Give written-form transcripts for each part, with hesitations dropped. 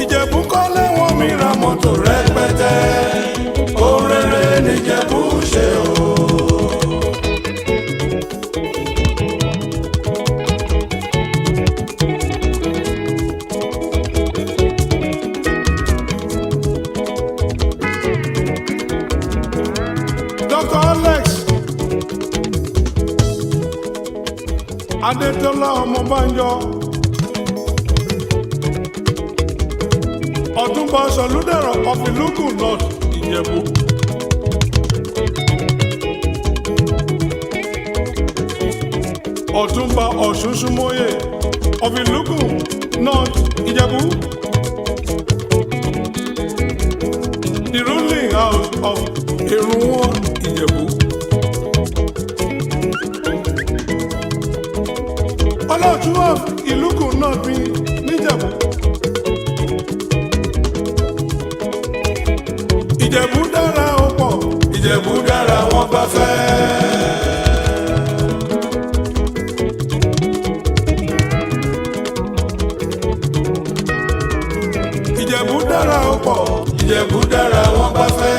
Ìjẹ̀bú kọ́lé wọn mi ra mọ́tò rẹpẹtẹ. Ohun rere nìjẹ̀bú ṣe o. Dr. Alex Adétọ́lá Ọmọbánjọ Ọ̀túnba Ṣọ̀lúdẹ̀rọ̀ of Ìlúgùn North Ìjẹ̀bú. Ọ̀túnba Ọ̀ṣúnṣúmóyè of Ìlúgùn North Ìjẹ̀bú. The ruling house of Èrúnwọ̀n Ìjẹ̀bú. Ọlọ́tún of Ìlúgùn North níjẹ̀bú. Ìjẹ̀bú dára ó pọ̀, Ìjẹ̀bú dára wọ́n bá fẹ́. Ìjẹ̀bú dára ó pọ̀, Ìjẹ̀bú dára wọ́n bá fẹ́.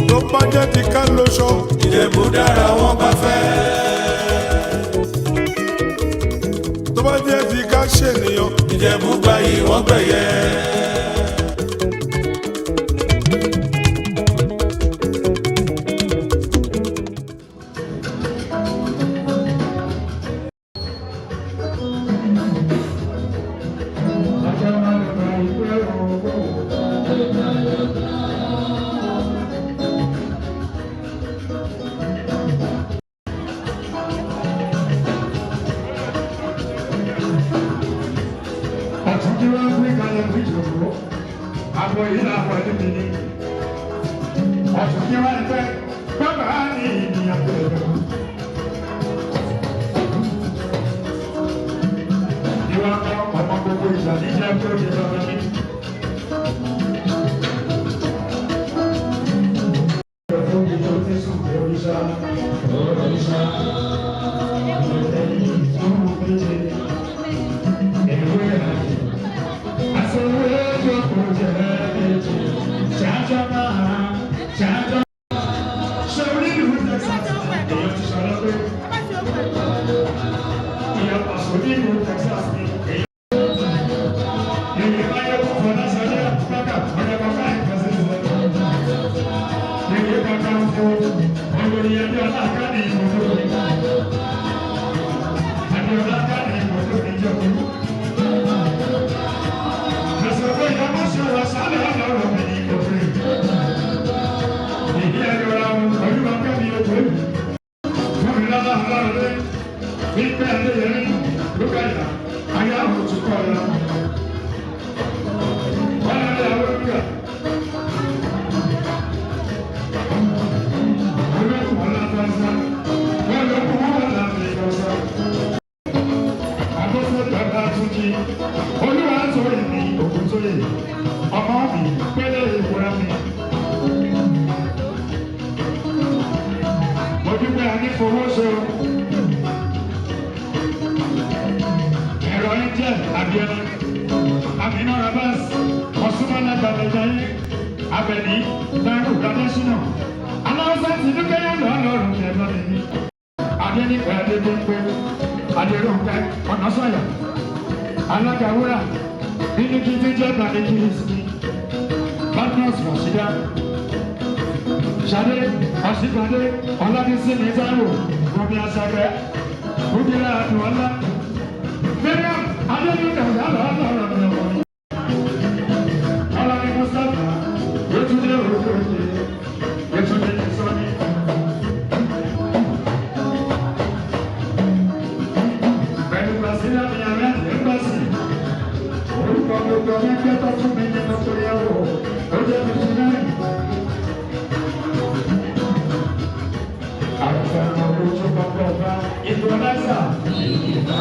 Tó bá jẹ́ ti ká lóṣọ, Ìjẹ̀bú dára wọ́n bá fẹ́. Tó bá jẹ́ ti ká ṣènìyàn, Ìjẹ̀bú gbayì wọ́n gbẹ̀yẹ. Abẹ́ni, Taiwo Adésínà, aláwọ̀sá ti dúpẹ́ yá. ọ̀nà sọ̀yà alága wúrà nínú kí tí jẹ́ ìgbàlẹ̀ kiri sí Badmus Rasheeda Ṣadé Ọ̀ṣìgbàdé Ọ̀làdísí ní Táíwò Bùnmi Àṣàkẹ́ Bùkílà Àdùnọ́lá Mariam Adéyínká yàrá ọlọ́rọ̀ mi ọ̀wọ́ Ọlọ́ni Mustapha Yétúndé Òkòkè Yétúndé Ìsọ́ní. Pẹ̀lú Brasilia ní ààrẹ ẹgbẹ́sì orúkọ gbogbo ẹgbẹ́ tó tún mi nínú kóríyàwó ó jẹ́ tuntun náà. Àfẹ́ràn ojú kọ́kọ́ bá ìfọ̀lẹ́sà ìgbà.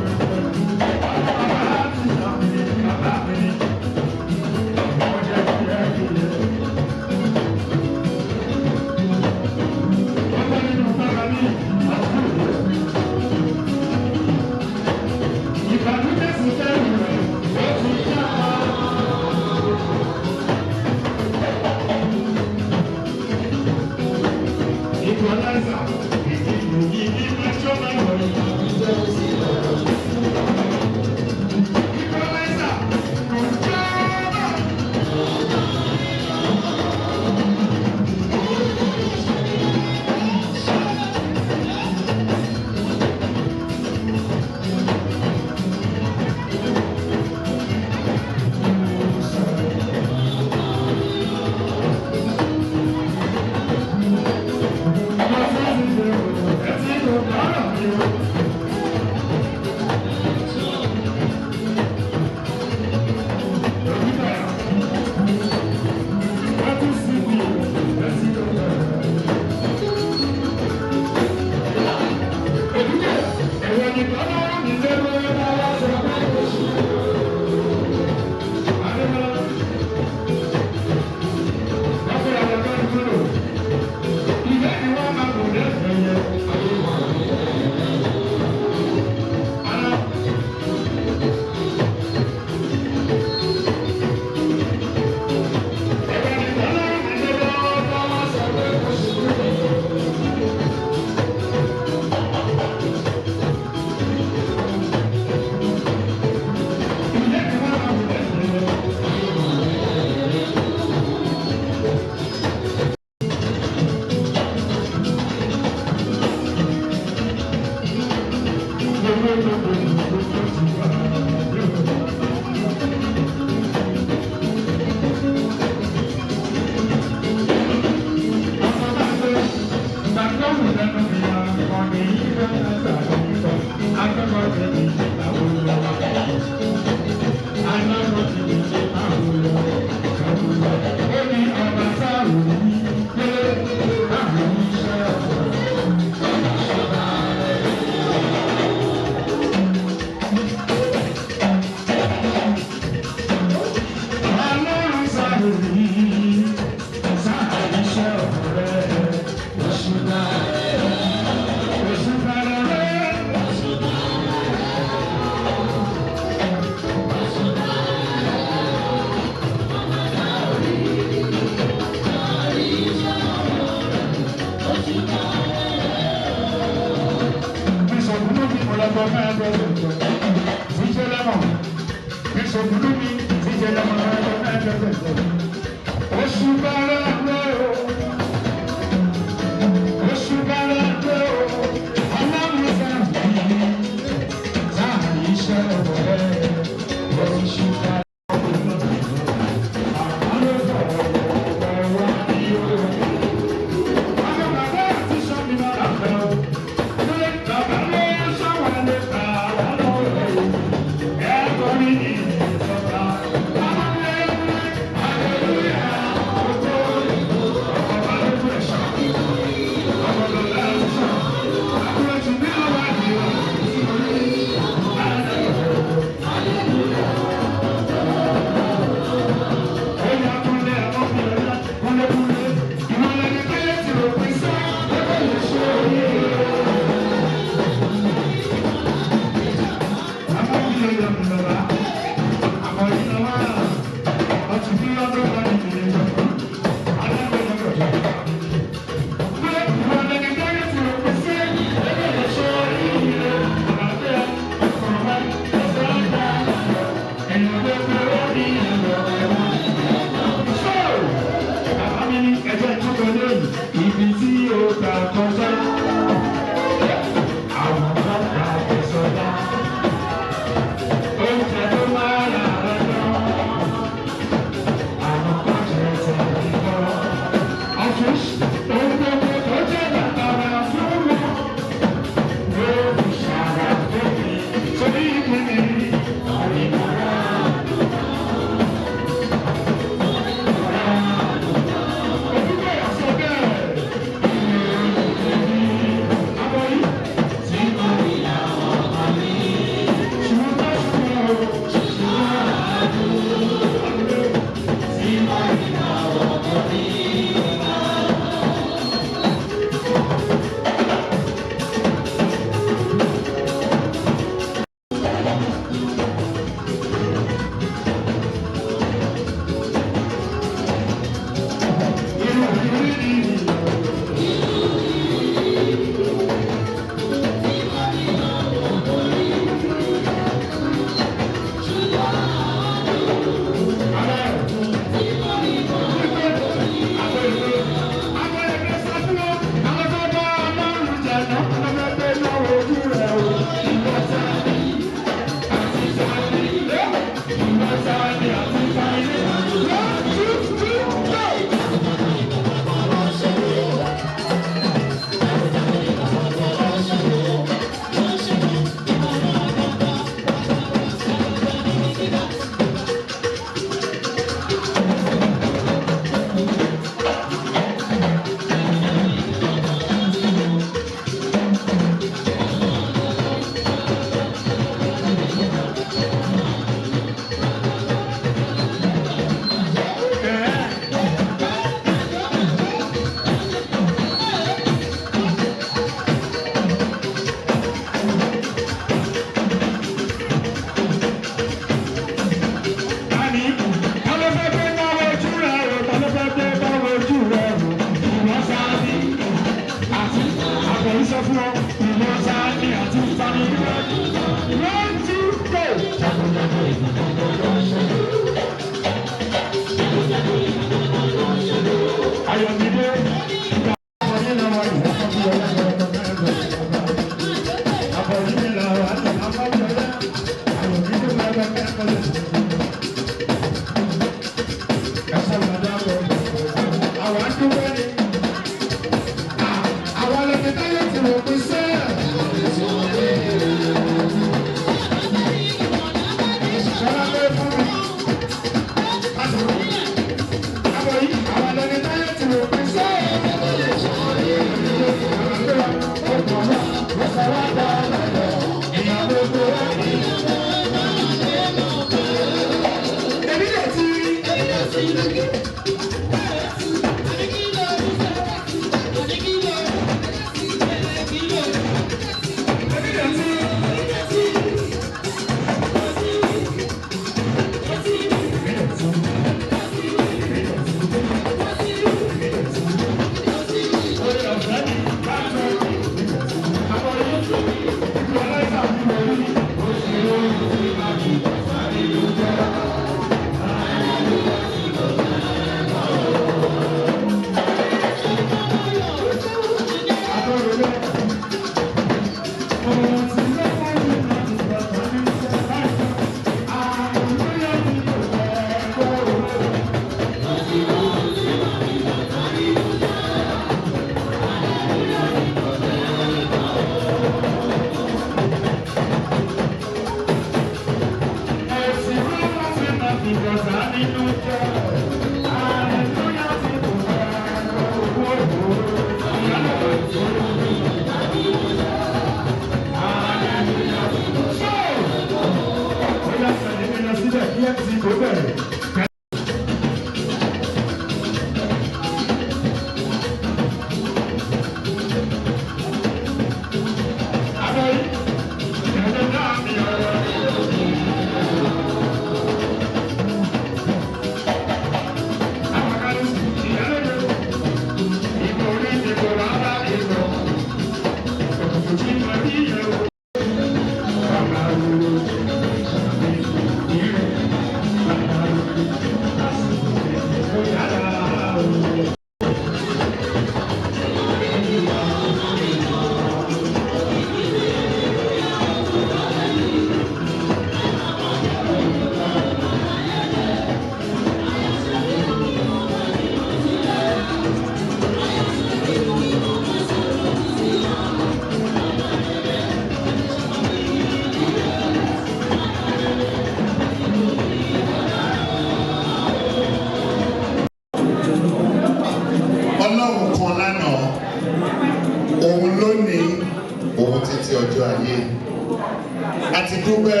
àti dúpẹ́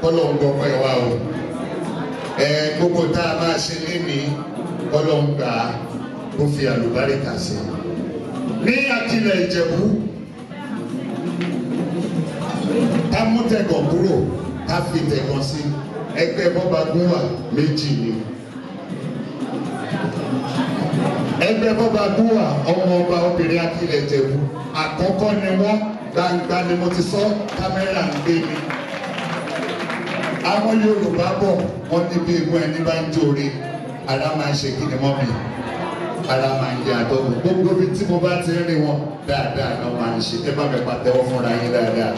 ọlọ́ngbọ̀n pẹ̀ wá o gbogbo tá a máa ṣe léni ọlọ́ngbà ó fi àlùbáríkà sí ní Akilẹ̀ Ìjẹ̀bú ká mú tẹ̀gàn kúrò ká fi tẹ̀gàn sí ẹgbẹ́ bọ́ba gúnwà méjì ni ẹgbẹ́ bọ́ba gúnwà ọmọ ọba obìnrin Akilẹ̀ Ìjẹ̀bú àkọ́kọ́ ni wọ́n gbangba ni mo ti sọ kámẹ́rà ń gbé mi àwọn Yorùbá bọ̀ wọ́n ní bí egun ẹni bá ń jóore ara máa ń ṣe kí ni mọ́ mi ara máa ń jẹ àdọ́gbò gbogbo bí tí mo bá ti rí wọn dáadáa náà máa ń ṣe ẹ bá mi pàtẹ́wọ́ fúnra yín dáadáa.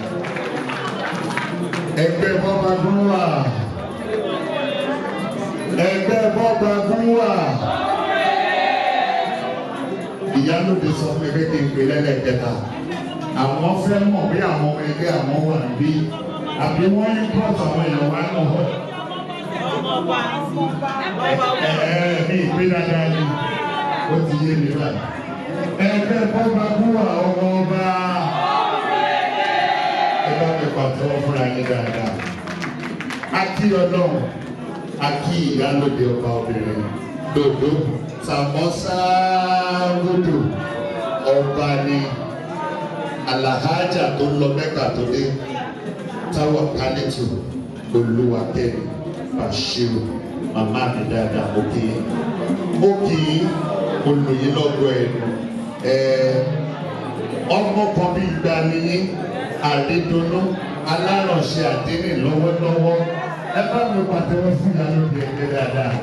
ẹgbẹ́ bọ́ba gúnwà ẹgbẹ́ bọ́ba gúnwà Ìyálóde sọ pé kí n pè lẹ́lẹ́kẹta àwọn fẹ́ mọ̀ bí àwọn ọmọ ẹgbẹ́ àwọn wà níbí àbí wọ́n ń pọ̀ àwọn èèyàn wá náà ní ìpín dáadáa ni ó ti yé mi báyìí. ẹgbẹ́ bọ́ba gúnwà ọmọ ọba ẹ bá mi pàtẹ́wọ́ fúnra yín dáadáa. a kí Ọlọ́run a kí Ìyálóde ọba obìnrin dòdò sàmọ́sá gbòdò ọba ni alahajà tó lọ Mẹ́kà tó dé táwọn kálẹ̀tù Olúwakẹ́mi Bashiru màmá mi dáadáa ó kì í olùyí lọ́gọ́ ẹ̀nu ọmọ kan bí ìgbà nìyí àdídùnnú alárànṣe àdínì lọ́wọ́lọ́wọ́ ẹ bá mi pàtẹ́wọ́ fún Ìyálóde ẹgbẹ́ dáadáa.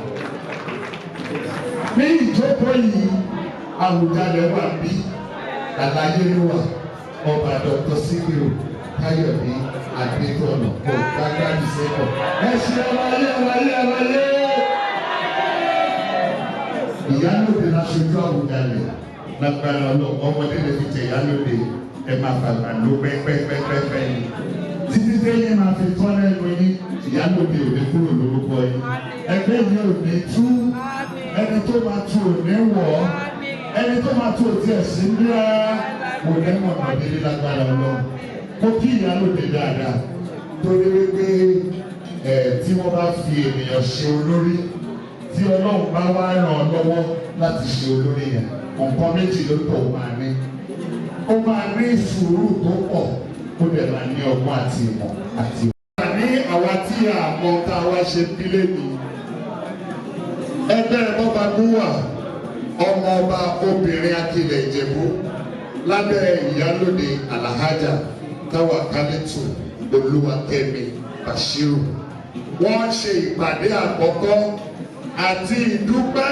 ní ìjókòó yìí Àwùjalẹ̀ wà bí àlàyé ló wà ọba Dr. Sikiru Káyọ̀dé Adétọ̀nà kò gbágbá ìṣẹ́kọ̀ ẹ ṣe aláyé. Ìyálóde láṣojú Àwùjalẹ̀ lágbára Ọlọ́run ọmọdé lè fi tẹ Ìyálóde ẹ máa fàgbà ló pẹ́pẹ́pẹ́pẹ́ yìí títí téyín máa fi tọ́ lẹ́nu yín Ìyálóde ò ní kúrò lórúkọ yìí ẹgbẹ́ yìí ò ní tú ẹni tó máa tú ò ní wọ̀ ẹni tó máa tú ò tiẹ̀ sí ní rárá kò ní mọ̀ ọ̀dẹ́lẹ́ lágbára Ọlọ́run kó kí Ìyálóde dáadáa torí wípé tí wọ́n bá fi ènìyàn ṣe olórí tí Ọlọ́run bá wá ràn ọ́ lọ́wọ́ láti ṣe olórí yẹn nǹkan méjì ló tọ̀ ó máa ní sùúrù tó pọ̀ ó dẹ̀ máa ní ọgbọ́n àti ìmọ̀ àti ìwà. ní àwa tí àmọ́ tá a wá ṣe bílẹ̀ ní ẹgbẹ́ bọ́ba gúnwà ọmọ ọba obìnrin Akilẹ̀ Ìjẹ̀bú lábẹ́ ìyálóde Alhaja Tawakalitu Olúwakẹ́mi Bashiru wọ́n ṣe ìpàdé àkọ́kọ́ àti ìdúpẹ́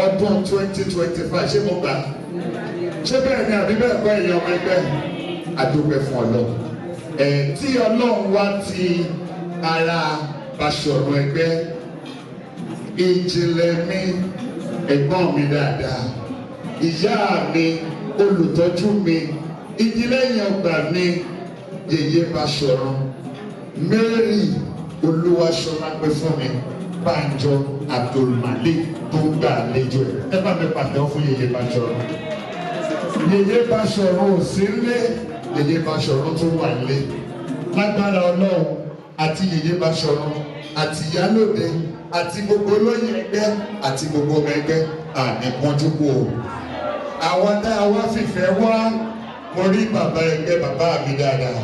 ọdún 2025 ṣé mo gbà ṣé bẹ́ẹ̀ ni àbí bẹ́ẹ̀ kọ́ èèyàn ọmọ ẹgbẹ́ àdúpẹ́ fún Ọlọ́run tí Ọlọ́run wá ti ara Basọ̀run ẹgbẹ́ ìjìnlẹ̀ mi ẹ̀gbọ́n mi dáadáa ìyá mi olùtọ́jú mi ìdílẹ́yìn ọgbà mi yèyé Basọ̀run Mary Olúwaṣọlá pé fún mi Bánjọ Abdulmalik tó ń gbà àlejò ẹ bá mi pàtẹ́wọ́ fún yèyé Basọ̀run. Yèyé Basọ̀run ò sí nílé yèyé Basọ̀run tó wà nílé lágbára Ọlọ́run àti yèyé Basọ̀run àti ìyálòde àti gbogbo olóyè ẹgbẹ́ àti gbogbo ọmọ ẹgbẹ́ ànípọ́njú kú o. àwọn tá a wá fìfẹ́ wá mo rí bàbá ẹgbẹ́ bàbá mi dáadáa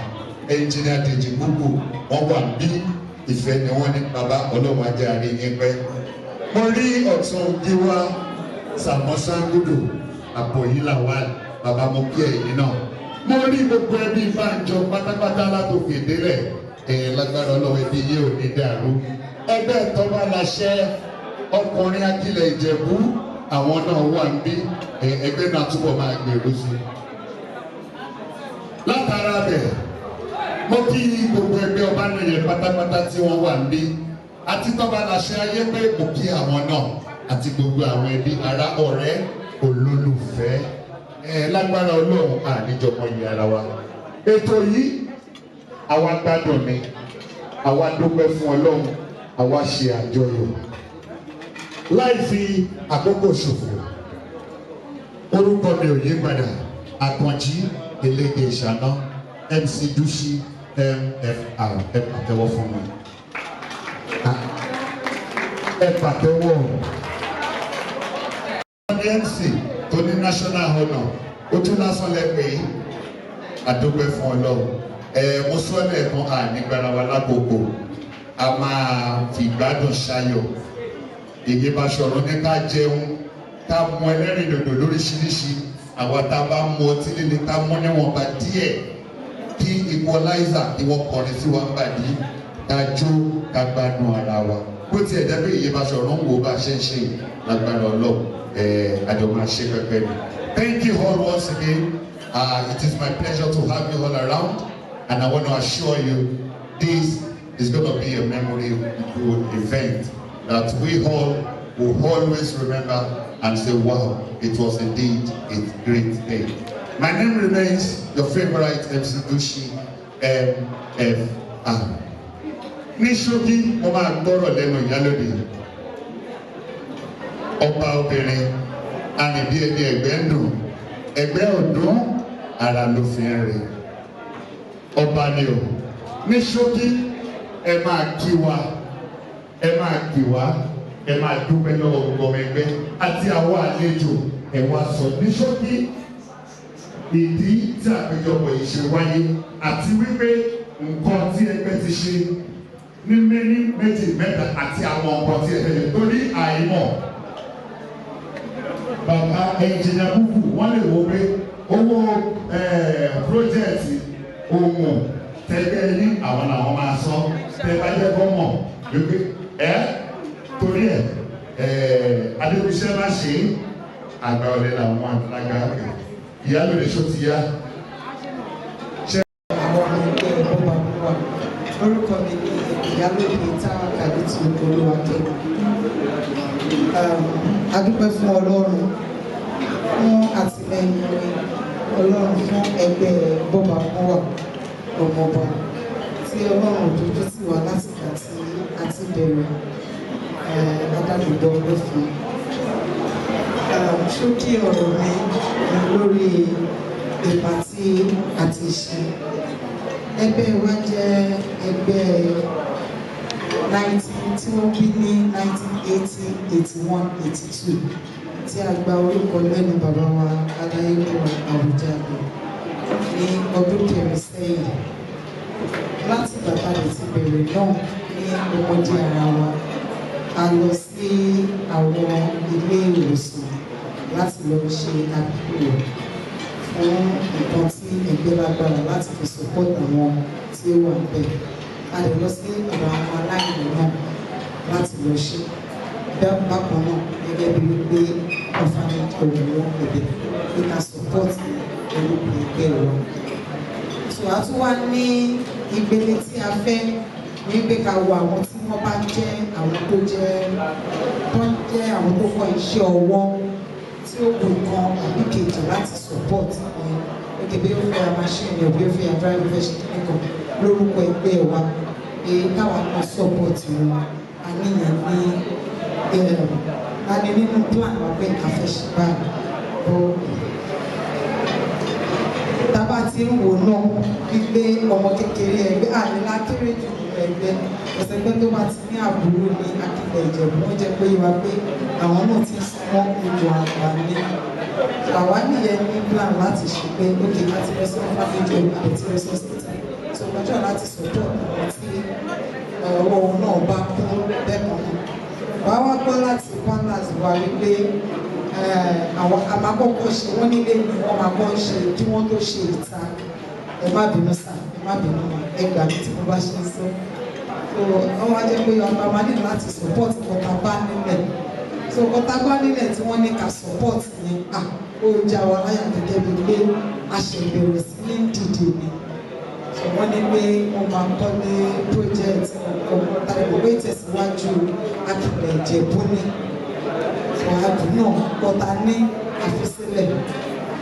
ẹnjìnìá Dèjì gbogbo wọn wà bí ìfẹ́ ni wọ́n ní bàbá Ọlọ́run ajá rí yín pẹ́. mo rí ọ̀tún Gíwá Sàmọ́sángúdù Àpòyílàwà bàbá mo kí ẹ̀yin náà. mo rí gbogbo ẹbí Bánjọ pátápátá látòkè délẹ̀ lágbára Ọlọ́run ẹbí yìí ò ní dàrú. ẹgbẹ́ Tọ́ba Láṣẹ ọkùnrin Akilẹ̀ Ìjẹ̀bú àwọn náà wà níbí ẹgbẹ́ náà túbọ̀ máa gbèrú sí i. látara bẹ̀ mo kí gbogbo ẹgbẹ́ Ọbanìyàn pátápátá tí wọ́n wà níbí àti Tọ́ba Láṣẹ ayé pé mo kí àwọn náà àti gbogbo àwọn ẹbí ará ọ̀rẹ́ olólùfẹ́ lágbára Ọlọ́run àníjọpọ̀ yìí ara wa. ètò yìí àwa gbádùn ni àwa dúpẹ́ fún Ọlọ́run àwa ṣe àjọyọ̀ láì fi àkókò ṣòfò. orúkọ mi ò yí padà Àkànjí Elédè Ìṣáná MC Dúṣì MFR ẹ pàtẹ́wọ́ fún mi ẹ pàtẹ́wọ́. MC tó ní national honour ó tún lásán lẹ́pẹ́ àdúpẹ́ fún Ọlọ́run. mo sọ lẹ́ẹ̀kan ànígbára wa lákòókò a máa fi gbádùn ṣayọ̀. Yèyé Basọ̀run ní ká jẹun ká mú ẹlẹ́rìndòdò lóríṣiríṣi àwa tá a bá mú ọtí líle ká mú níwọ̀nba díẹ̀ kí equalizer kí wọ́n kọrin sí wa ń bàdí ká jó ká gbádùn ara wa. bó tiẹ̀ jẹ́ pé Yèyé Basọ̀run ń wo bá a ṣe ń ṣe lágbára Ọlọ́run àjọ máa ṣe pẹpẹ mi. Thank you all once again. It is my pleasure to have you all around and I want to assure you this is going to be a memorable event that we all will always remember and say, wow, it was indeed a great day. My name remains your favorite MC Dúṣì MFR. Ní ṣókí, mo máa gbọ́rọ̀ lẹ́nu ìyálóde. Ọba obìnrin, ànìbí ẹni ẹgbẹ́ ń dùn, ẹgbẹ́ ọ̀dún, ara ló fi ń rìn. Ọba ni o. Ní ṣókí, ẹ máa kí wa. Ẹ máa kí wa, ẹ máa dúpẹ́ lọ́wọ́ gbogbo ọmọ ẹgbẹ́ àti àwọn àlejò ẹ wá sọ ní ṣókí ìdí tí àpéjọpọ̀ yìí ṣe wáyé àti wípé nǹkan tí ẹgbẹ́ ti ṣe ní méní méjì mẹ́ta àti àwọn nǹkan tí ẹgbẹ́ yẹn torí àìmọ̀. Bàbá ẹnjìnìá búkú wọ́n lè wo pé owó pírójẹ́ẹ̀tì ohun tẹ́gbẹ́ ní àwọn làwọn máa sọ tẹ́gbẹ́ gọ́mọ̀ wípé torí adébíṣẹ́ bá ṣe àgbà ọ̀lẹ́ làwọn àgbàlagbà ìyálòde ṣó ti yá. àwọn ọmọ ẹgbẹ́ ọba wa orúkọ mi ní ìyálòde Tawakalitu Olúwakẹ́mi. adúpẹ́ fún Ọlọ́run fún àtìlẹ́yìn Ọlọ́run fún ẹgbẹ́ bọ́ba wa ọmọọba tí Ọlọ́run dúdú sí wa láti gbà tí a ti bẹ̀rẹ̀ adágbègbè ọlọ́fin. ṣókí ọ̀rọ̀ mi lórí ipa tí a ti ṣe ẹgbẹ́ wa jẹ́ ẹgbẹ́ 19 tí wọ́n bí ní 1980, 81, 82 tí a gba orúkọ lẹ́nu bàbá wa Adáyébọ̀ Àwùjalè ní ọdún kẹrin sẹ́yìn. Láti bàbá rẹ̀ ti bẹ̀rẹ̀ náà ní ọmọdé ara wa a lọ sí àwọn ilé ìwòsàn láti lọ ṣe àbúrò fún nǹkan tí ẹgbẹ́ lágbára láti fi support àwọn tí ó wà níbẹ̀. A lè lọ sí ọ̀dọ̀ àwọn aláìní náà láti lọ ṣe bákan náà gẹ́gẹ́ bí wípé orphanage òwúrọ̀ ẹ̀bẹ̀ pé ká support olùkọ́ ẹgbẹ́ wa. So a tún wá ní ìpele tí a fẹ́ ní pé ká wo àwọn tí wọ́n bá jẹ́ àwọn tó jẹ́ àwọn tó kọ́ iṣẹ́ ọwọ́ tí ó kù kan àbí kejì láti support ní oge bí ó fẹ́ ra machine ọ̀bí ó fẹ́ ra driver fẹ́ ṣe kíkọ́ lórúkọ ẹgbẹ́ wa pé káwa kan support wọn a níyàn ní a ní nínú plan wa pé a fẹ́ ṣe báyìí. Tábà tí ń wò náà wípé ọmọ kékeré ẹgbẹ́ àlélá kéré jù ẹgbẹ́ ọ̀sẹ̀gbẹ́ tó bá ti ní àbúrò ní Akílẹ̀ Ìjẹ̀bú wọ́n jẹ́ pé wá pé àwọn náà ti súnmọ́ ojú àgbà ní. Àwa nìyẹn ní plan láti ṣe pé ókè láti rẹ sí fámíjọ àti rẹsọ́sítì tó lọ́jọ́ láti support àwọn tí ọwọ́ náà bá kún lẹ́kọ̀ọ́ náà. Wàá wá gbọ́ láti partners wa wípé àwọn àmàkọ́kọ́ ṣe wọ́n nílé ni wọ́n máa kọ́ ṣe kí wọ́n tó ṣe ìta. Ẹ má bínú sá, ẹ má bínú ẹgbà mi tí mo bá ṣe ń sọ. So wọ́n wá jẹ́ pé ọba máa ní láti support ọ̀tá bá nílẹ̀. So ọ̀tá bá nílẹ̀ tí wọ́n ní ká support ní ó já wa láyà gẹ́gẹ́ bí pé a ṣe bẹ̀rẹ̀ sí ní dìde ni. So wọ́n ní pé wọ́n máa kọ́ ní project ọ̀pọ̀ta ìgbòho ìtẹ̀síwájú Akílẹ̀ Ìjẹ̀bú ní. So àdùn náà ọ̀tá ní àfisílẹ̀.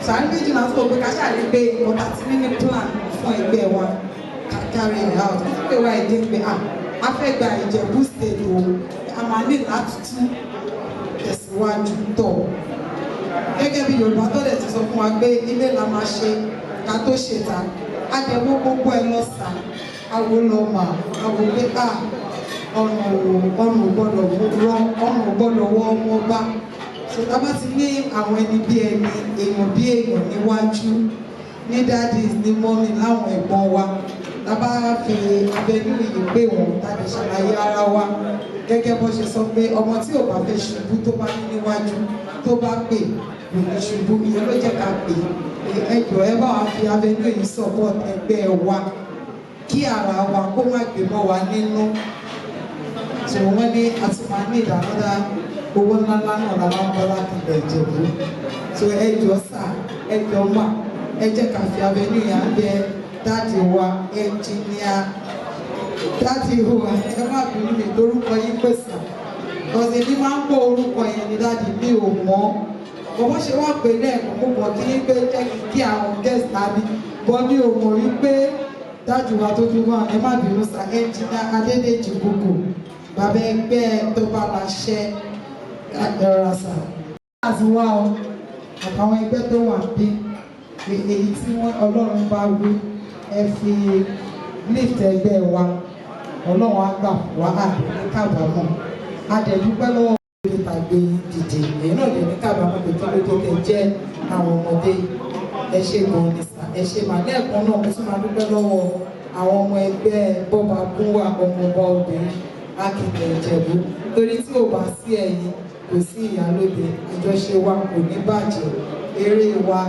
Sàrí méjì náà tó pé ká ṣàlẹ́ pé ọ̀tá ti ní plan fún ẹgbẹ́ wa carry it out. Pé wá ìdí pé a fẹ́ gba Ìjẹ̀bú state o, a máa ní láti tún tẹ̀síwájú tọ̀. Gẹ́gẹ́ bí Yorùbá tó dẹ̀ ti sọ fún wa pé ilé la máa ṣe ká tó ṣe ta. A jẹ gbogbo ẹ lọ sà, awo lọ mà, awo pé ọ̀nà gbọ́dọ̀ wọ́ ọmọ bá. Sọ̀tà bá ti ní àwọn ẹni bí ẹni, èèyàn bí èèyàn níwájú, ní daddies ní mọ́mí láwọn ẹ̀gbọ́n wa. Tábà fi abẹ́nú yìí pé wọ́n tàbí ṣàlàyé ara wa. Gẹ́gẹ́ bó ṣe sọ pé ọmọ tí ò bá fẹ́ ṣubú tó bá ní níwájú tó bá pè kò ní ṣubú, ìyẹn ló jẹ́ ká pè é. Ẹ jọ̀ọ́ ẹ bá wa fi abẹ́nú yìí support ẹgbẹ́ wa kí ara wa kó má gbé mọ́ wa nínú. So wọ́n ní a ti máa ní ìdámọ́dá owó ńláńlá náà la máa ń bọ́ láti Akílẹ̀ Ìjẹ̀bú. So ẹ jọ̀ọ́ sà, ẹ jọ̀ọ́ mà, ẹ jẹ́ ká fi abẹ́nú yìí á bẹ dáàdì wa ẹnjìníà dáàdì wa ẹ má bínú mi lórúkọ yín pèsè ọ̀sẹ̀ ní máa ń gbọ́ orúkọ yẹn ní dáàdì mi ò mọ̀ bọ́bọ́ ṣe wá pé lẹ́ẹ̀kan mo mọ̀ kí pé jẹ́ kí àwọn guest tàbí bọ́ mi ò mọ̀ wípé dáàdì wa tó dúró ẹ má bínú sà ẹnjìníà Adédèjì Gbogbo bàbá ẹgbẹ́ tó bá láṣẹ ẹ̀rọ sà. láti wá ọ àtàwọn ẹgbẹ́ tó wà bí èyí tí Ọlọ́run bá wí ẹ fi lift ẹgbẹ́ wa Ọlọ́run á gbà wá àdúgbò kábàámọ̀ adẹ̀dúpẹ́ lọ́wọ́ ìwé tàgbé dìde èyí náà lè ní kábàámọ̀ pé kí ló tó tẹ̀ jẹ́ àwọn ọmọdé ẹ ṣe gan ní sà ẹ ṣe mà lẹ́ẹ̀kan náà mo tún máa dúpẹ́ lọ́wọ́ àwọn ọmọ ẹgbẹ́ bọ́ba gúnwà ọmọọba obìnrin Akílẹ̀ Ìjẹ̀bú torí tí ò bá sí ẹ̀yin kò sí ìyálóde àjọṣe wa kò ní bàjẹ́ eré wa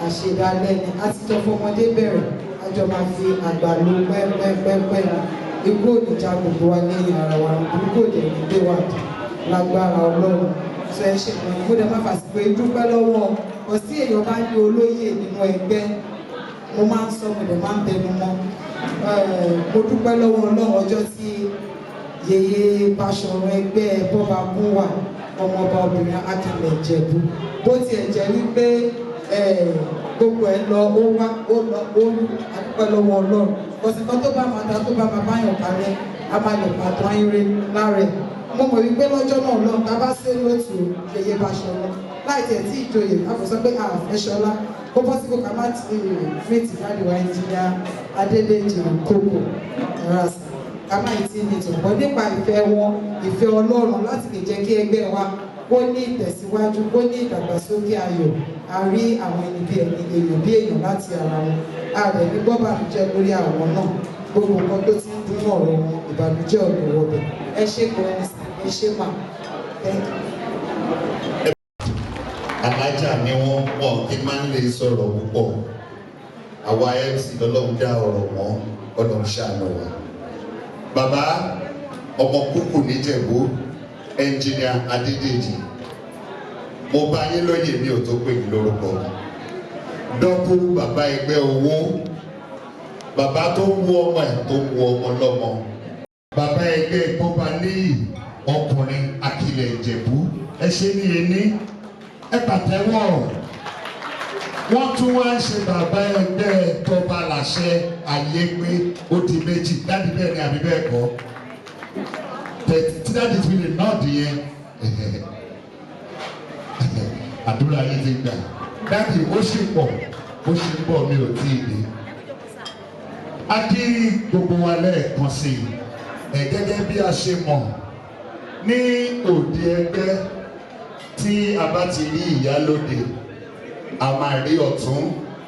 àṣedalẹ́ ni àtijọ́ fọmọdé bẹ̀rẹ̀ àjọ máa fi àgbà ló pẹ́pẹ́pẹ́pẹ́ ikú òdìjà gbogbo wa lẹ́yìn ara wa ikú òdì ẹ̀yìn gbé wa lágbára Ọlọ́run sọ ẹ ṣe pé mo dẹ̀ máa fàṣìpé dúpẹ́ lọ́wọ́ ọ̀sí èèyàn bá ní olóyè nínú ẹgbẹ́ mo máa ń sọ mo dẹ̀ máa ń tẹnu mọ́ mo dúpẹ́ lọ́wọ́ Ọlọ́run ọjọ́ tí yèyé Báṣọ̀run ẹgbẹ́ bọ́ba gúnwà ọmọọba obìnrin Akílẹ̀ Ìjẹ̀bú bó tiẹ̀ jẹ́ wípé gbogbo ẹ̀ lọ ó wá ó lọ ó lù àdúpẹ́ lọ́wọ́ Ọlọ́run ọ̀sìn kan tó bá máa da tó bá máa báyọ̀ kalẹ̀ a máa lè pàtó ayére lára ẹ̀ mo mọ̀ wípé lọ́jọ́ náà lọ́n tá a bá ṣe lótú yèyé Báṣọ̀run láì tẹ̀ tí ìjòyè àfọ̀sọ́ pé àfẹ́ṣọlá ó possible ká má ti fètì fàdíwá ẹnjìnìá Adédèjì Kókò ẹ̀rọ̀sà ká má ti ní ìtòpọ̀ nípa ìfẹ́ wọn ìfẹ́ Ọlọ́run láti lè jẹ́ kí ẹgbẹ́ wa kó ní ìtẹ̀síwájú kó ní ìdàgbàsókè ayọ̀ a rí àwọn ẹni bí ẹni èèyàn bí èèyàn láti ara wọn a rẹ̀ ní gbọ́bànújẹ́ lórí àwọn náà gbogbo nǹkan tó ti ń dún ọ̀rọ̀ wọn ìbànújẹ́ ọ̀dọ̀ wọbẹ̀ ẹ ṣe gan ẹ ṣe mà alájà ni wọn kí máa ń lè sọ̀rọ̀ púpọ̀ àwa MC lọ́lọ́run dá ọ̀rọ̀ wọn Ọlọ́run ṣàánú wa. Bàbá ọmọ kúkú níjẹ̀bú ẹnjìnìà Adédèjì mo bá yín lóye mi ò tó pè ní lórúkọ dọ́kú bàbá ẹgbẹ́ owó bàbá tó ń wo ọmọ ẹ̀ tó ń wo ọmọ lọ́mọ bàbá ẹgbẹ́ ìkọ́ba níyì ọkùnrin Akilẹ̀ Ìjẹ̀bú ẹ ṣe ní ení ẹ pàtẹ́wọ́ wọ́n tún wá ń ṣe bàbá ẹgbẹ́ tọ́ba làṣẹ ayé pé ó di méjì dáàdi bẹ́ẹ̀ ni àbí bẹ́ẹ̀ kọ́ tí dáàdi ti lè náà di yẹn àdúrà yìí ti gbà dáàdi ó ṣì pọ̀ ó ṣì ń bọ̀ mi ò tí ì dé. A kí gbogbo wa lẹ́ẹ̀kan sí i gẹ́gẹ́ bí a ṣe mọ̀ ní òde ẹgbẹ́ tí a bá ti rí ìyálóde a máa rí ọ̀tún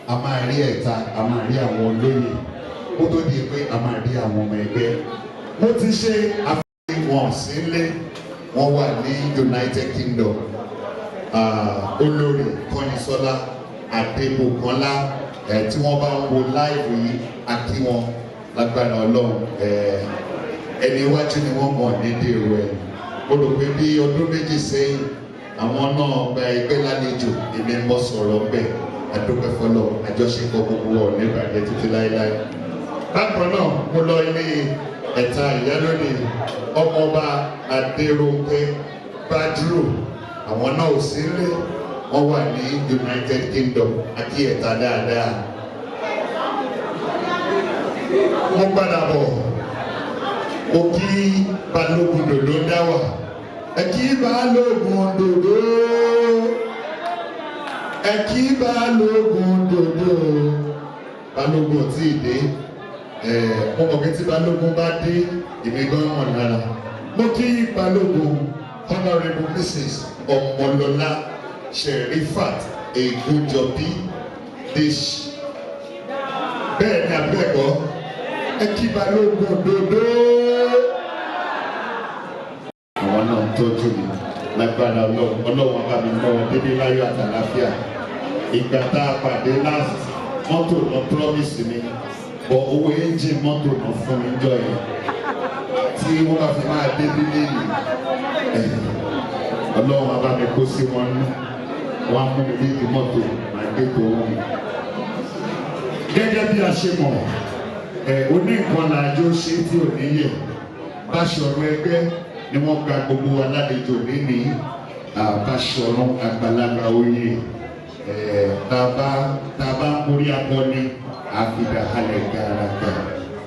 a máa rí ẹ̀ta a máa rí àwọn olóyè ó tó di pé a máa rí àwọn ọmọ ẹgbẹ́. Mo ti ṣe àfihàn wọn sílé wọn wà ní United Kingdom olórí Kọ́nisọ́lá Adébòkọ́lá tí wọ́n bá ń wo láìwò yìí àti wọn lágbára Ọlọ́run ẹni iwájú ni wọ́n mọ̀ ní dèrò ẹ̀ mo rò pé bí ọdún méjì sẹ́yìn àwọn náà gba ẹgbẹ́ lálejò èmi ń bọ́ sọ̀rọ̀ bẹ́ẹ̀ adúpẹ́ fọlọ́ àjọṣepọ̀ gbogbo ọ̀ ní ìbàjẹ́ títí láéláé. Bákan náà mo lọ ilé ẹ̀ta ìyálóde ọmọọba Adérónkẹ́ Bádúrò àwọn náà ò sí lé wọ́n wà ní United Kingdom àti ẹ̀ta dáadáa. Mo padà bọ̀ mo kí Balógun Dòdó dáwà ẹ kí Balógun Dòdó ẹ kí Balógun Dòdó Balógun tí ì dé mo mọ̀ pé tí Balógun bá dé èmi gan mọ̀ lára mo kí Balógun Honourable Mrs. Ọmọlọ́lá Sherifat Egunjobi Dish bẹ́ẹ̀ ni abẹ́ẹ̀kọ́ ẹ kí Balógun Dòdó. Àwọn náà ń tọ́jú mi lágbára Ọlọ́run bá mi lọ́wọ́ dédé láyọ̀ àtàláfíà. Ìgbà tá a pàdé last mọ́tò náà promise mi bọ̀ owó engine mọ́tò náà fún mi jọ yẹn tí wọ́n bá fi máa dé nílé yìí Ọlọ́run bá mi kó sí wọn nú wọn mú mi ní mọ́tò máa gbé tó wọn. Gẹ́gẹ́ bí a ṣe mọ̀ oní nǹkan làjọ ṣe tí ò níyẹ Báṣọ̀run ẹgbẹ́ ni wọ́n gba gbogbo alálejò níní Báṣọ̀run àgbàlagbà oyè tàbá ń borí akọni àfidà halẹ̀ gàràgà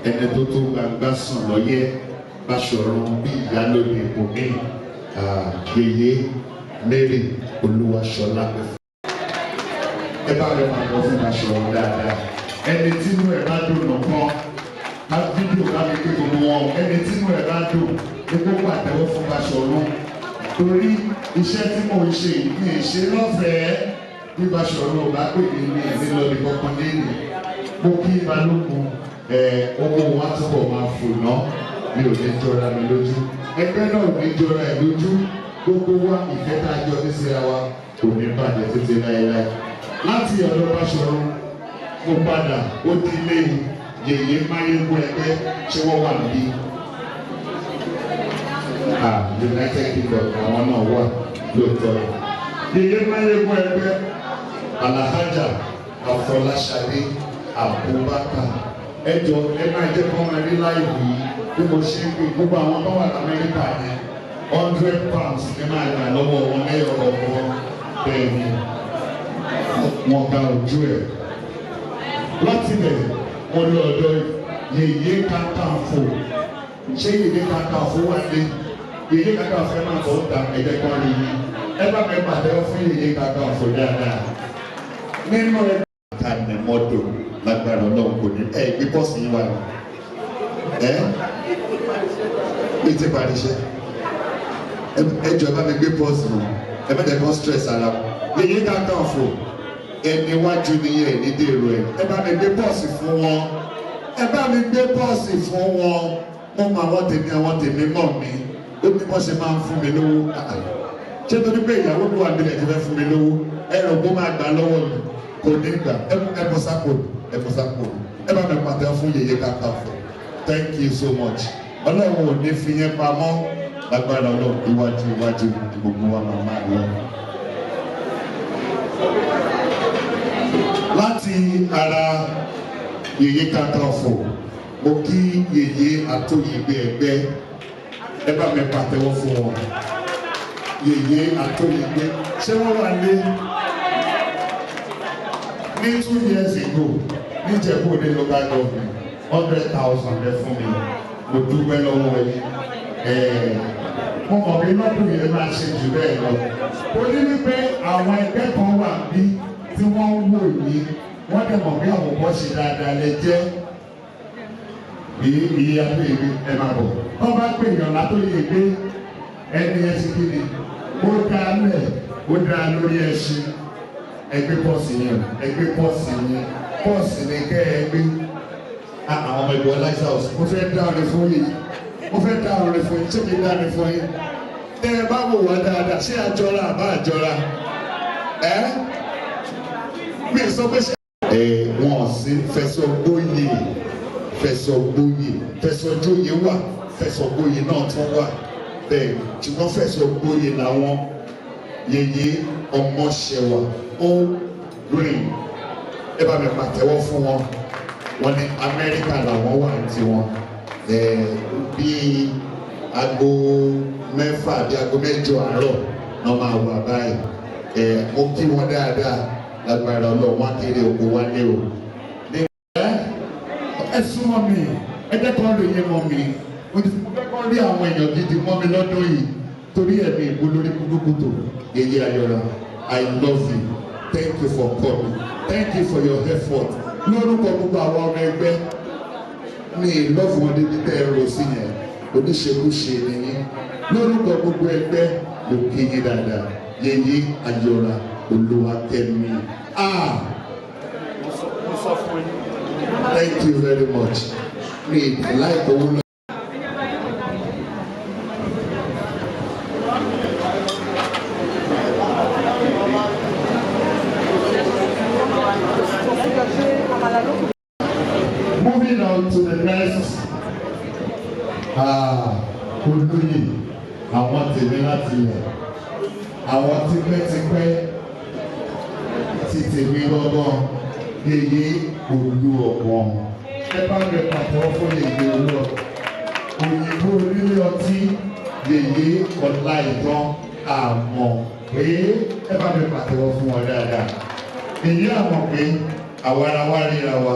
ẹni tó tó gbangba sàn lọ́yẹ́ Báṣọ̀run bí ìyálóde òní yèyé Mary Olúwaṣọlá. Ẹ bá rẹ̀ máa lọ fún Báṣọ̀run dáadáa ẹni tínú ẹ̀ bá dùn nǹkan á fídíò bá mi gbé gbogbo wọn ẹni tínú ẹ̀ bá dùn ní gbogbo àtẹ́wọ́ fún Báṣọ̀run torí iṣẹ́ tí mò ń ṣe ní ìṣe lọ́fẹ̀ẹ́ bí Báṣọ̀run ò bá pè mí ní ìdílọ́ọ̀dì kankan lẹ́yìn mo kí Balógun owó wa túbọ̀ máa fò ná mi ò ní jọra mi lójú ẹgbẹ́ náà ò ní jọra ẹ̀ lójú gbogbo wa ìfẹ́ tá a jọ ní síra wa kò ní bàjẹ́ títí láéláé láti ọ̀dọ̀ Báṣọ̀run mo padà ó di ilé yèyé máyégún ẹgbẹ́ tí wọ́n wà níbí United Kingdom àwọn náà wà lóòótọ́ yèyé máyégún ẹgbẹ́ Alhaja Afọláṣadé Abubakar ẹjọ ẹ máa jẹ́ kó máa rí láì wí bí mo ṣe ń pè gbogbo àwọn tó wà l'Amẹ́ríkà yẹn £100 ní máa gbà lọ́wọ́ wọn lẹ́yọ̀ ọ̀gbọ́n bẹ́ẹ̀ ni wọ́n ga ojú ẹ̀ láti bẹ̀ wọ́n lọ ọ̀dọ̀ Yèyé Kakanfò ṣé Yèyé Kakanfò wà ní Yèyé Kakanfò ẹ máa bọ̀ ń ta ẹ̀jẹ̀ kan rí i ẹ bá mi pàdé fún Yèyé Kakanfò dáadáa nínú ẹ. mọ́tò lágbára Ọlọ́run kò ní gbé bọ́ọ̀sì yín wá lọ bí ti parí iṣẹ́ ẹ jọ bá mi gbé bọ́ọ̀sì wọn ẹ má jẹ́ kó stress ara wọn Yèyé Kakanfò ẹni wájú nìyẹn ní dèrò ẹ bá mi gbé bọ́ọ̀sì fún wọn ẹ bá mi gbé bọ́ọ̀sì fún wọn mo mọ àwọn tèmi mọ̀ mi ó ní bọ́ ṣe máa ń fún mi lówó ṣé torí pé ìyàwó mi wà nílẹ̀ tí fẹ́ fún mi lówó ẹ̀rọ kó máa gbà lọ́wọ́ mi kò ní gbà ẹ bọ́ sápò ẹ bá mi pàtẹ fún Yèyé Kakanfò thank you so much Ọlọ́run ò ní fi yẹn pamọ́ lágbára Ọlọ́run iwájú gbogbo wa máa lọ. Láti ara Yèyé Kakanfò mo kí Yèyé Àtòyìnbé ẹgbẹ́ ẹ bá mi pàtẹ́wọ́ fún wọn Yèyé Àtòyìnbé ṣé wọ́n wà ní 2 years ago ní Ìjẹ̀bú-Òde local government 100,000 rẹ fún mi mo dúpẹ́ lọ́wọ́ yìí mo mọ̀ pé lọ́dún yẹn máa ṣe jù bẹ́ẹ̀ lọ ó ní wípé àwọn ẹgbẹ́ kan wà bí tí wọ́n ń wò yìí wọ́n dẹ̀ mọ̀ pé àwọn ọ̀pọ̀ ṣe dáadáa lè jẹ́ iye Àtòyìnbé ẹ máa bọ̀ wọ́n bá pè yàn l'Àtòyìnbé ẹni ẹ ti kí ni ó dá lẹ̀ ó dá lórí ẹṣin ẹgbẹ́ pọ́ọ̀sì yẹn pọ́ọ̀sì ni kẹ́ ẹ gbé àwọn ọmọ ìgbọ́ láìsá ọ̀sùn mo fẹ́ dá ọ̀rẹ́ fún yìí ṣé kí n dá ọ̀rẹ́ fún yìí tẹ́ ẹ bá wò wá dáadáa ṣé àjọra àbá àjọra mi sọ pé ṣe. Wọ́n sì Fẹ̀sọ̀gbóyè Fẹ̀sọ̀jóyè wà Fẹ̀sọ̀gbóyè náà tún wà bẹ́ẹ̀ ṣùgbọ́n Fẹ̀sọ̀gbóyè làwọn Yèyé Ọmọṣẹwà ó green ẹ bá mi pàtẹ́wọ́ fún wọn wọ́n ní Amẹ́ríkà làwọn wà ní tiwọn bíi aago 6 bíi aago 8 àárọ̀ náà máa wà báyìí mo kí wọn dáadáa lágbára Ọlọ́run wá kéré oko wá lé o. Ẹ súnmọ́ mi ẹ dẹ́kun ọ̀rọ̀ yẹn mọ́ mi mo ti fẹ́ kọ́ rí àwọn èèyàn gidi mọ́ mi lọ́dún yìí torí ẹ̀mí ìbò lórí kúndùkúndù Yèyé Ayọ̀ra I love you thank you for coming thank you for your effort lórúkọ gbogbo àwọn ọmọ ẹgbẹ́ ní lọ́ọ̀fù wọn débi tẹ́ ẹ rò sí yẹn oníṣekúṣe nìyí lórúkọ gbogbo ẹgbẹ́ ló kí yín dáadáa Yèyé Ayọ̀ra Olúwakẹ́mi thank you very much me like owó náà. Moving on to the next olóyè àwọn tèmi láti ilẹ̀ àwọn tipẹ́tipẹ́ ti tèmi lọ́gbọ́n Yèyé Olúọmọ ẹ bá mi pàtẹ́wọ́ fún Yèyé Olúọmọ òyìnbó onílé ọtí Yèyé Ọláìtàn àmọ̀ pé ẹ bá mi pàtẹ́wọ́ fún wọn dáadáa èyí àmọ̀ pé àwa ara wa ríra wa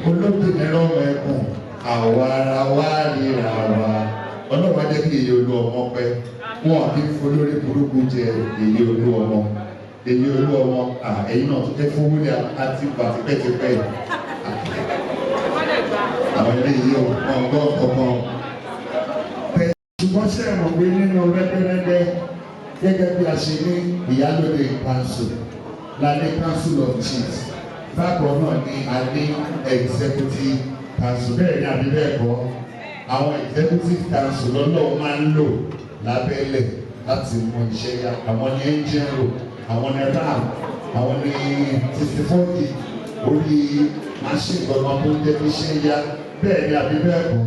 olóbìnrin ọmọ ẹkùn àwa ara wa ríra wa ọlọ́wọ́ jẹ́ kí Yèyé Olúọmọ pẹ́ wọn kì í folórí burúkú jẹ Yèyé Olúọmọ Yèyé Olúọmọ ẹ̀yin náà tó jẹ́ fún wúlẹ̀ àti pàtipẹ́tipẹ́ àwọn eléyìí ọ̀gbọ́n ọ̀gbọ́n ṣùgbọ́n ṣe mọ̀ pé nínú rẹ́gbẹ́rẹ́gbẹ́ gẹ́gẹ́ bí a ṣe ní Ìyálóde council la ní council of chiefs bákan náà ni a ní executive council bẹ́ẹ̀ ni àbí bẹ́ẹ̀ kọ́ àwọn executive council lọ́lọ́ máa ń lò lábẹ́lẹ̀ láti mú iṣẹ́ yá àwọn ní engine room àwọn ní ram àwọn ní 64 orí machine gbọ̀ngàn tó ń jẹ́ kí iṣẹ́ yá bẹ́ẹ̀ ni àbí bẹ́ẹ̀ kọ́.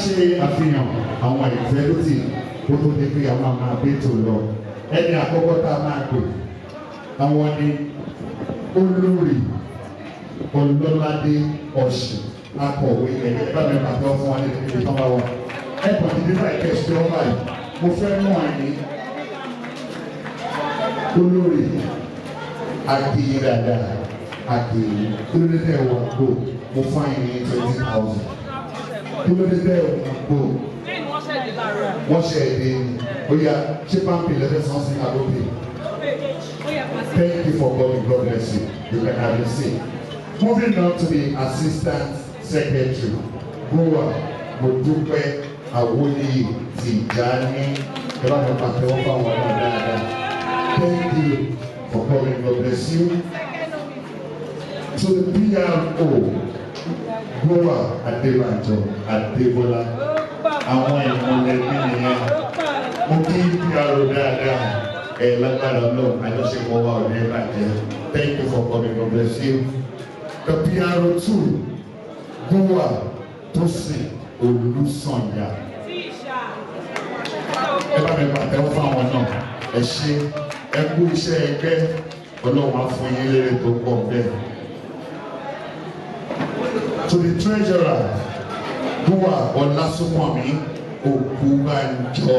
Ṣe àfihàn àwọn ìfẹ́lótì kó tó di pé àwọn máa gbé tó lọ ẹni àkọ́kọ́ tá a máa pè àwọn ni Olórí Ọlọ́ládé Ọ̀ṣìn akọ̀wé ẹ̀yẹ bá mi bàtọ́ fún wa níbi tí wọ́n bá wà ẹ̀kọ́ ti dé báyìí kẹ́sì tó báyìí mo fẹ́ mú àyè Olórí Akéyí dáadáa Akéyí Olórí náà wà gbò mo fún àyè ní 20,000. kí ló dé tẹ́ òkú wọ́n ṣe èdè ó yá ṣé pàmpì lẹ́fẹ̀ẹ́ sàn sí àlóbì. Thank you for coming. God bless you. You can have a seat. Moving on to the Assistant Secretary, Goa Modupe Awoniyi Tijani. Thank you for coming. God bless you. To the PRO, Goa Adebanjo Adebola. Àwọn ìmọ̀lẹ́bí nìyẹn. Mo kí PRO dáadáa. Lágbára náà, àjọṣepọ̀ wa ò ní bàjẹ́. Thank you for coming. God bless you. The PRO2, Goa Tosin Olùsànyà. Ẹ bá mi pàtẹ́wọ́ fún àwọn náà. Ẹ ṣé, ẹ kú iṣẹ́ ẹgbẹ́. Ọlọ́run á fún yín lérè tó pọ̀ bẹ́ẹ̀. To the treasurer, Goa Ọlásùnmọ̀mí Ògúnbànjọ.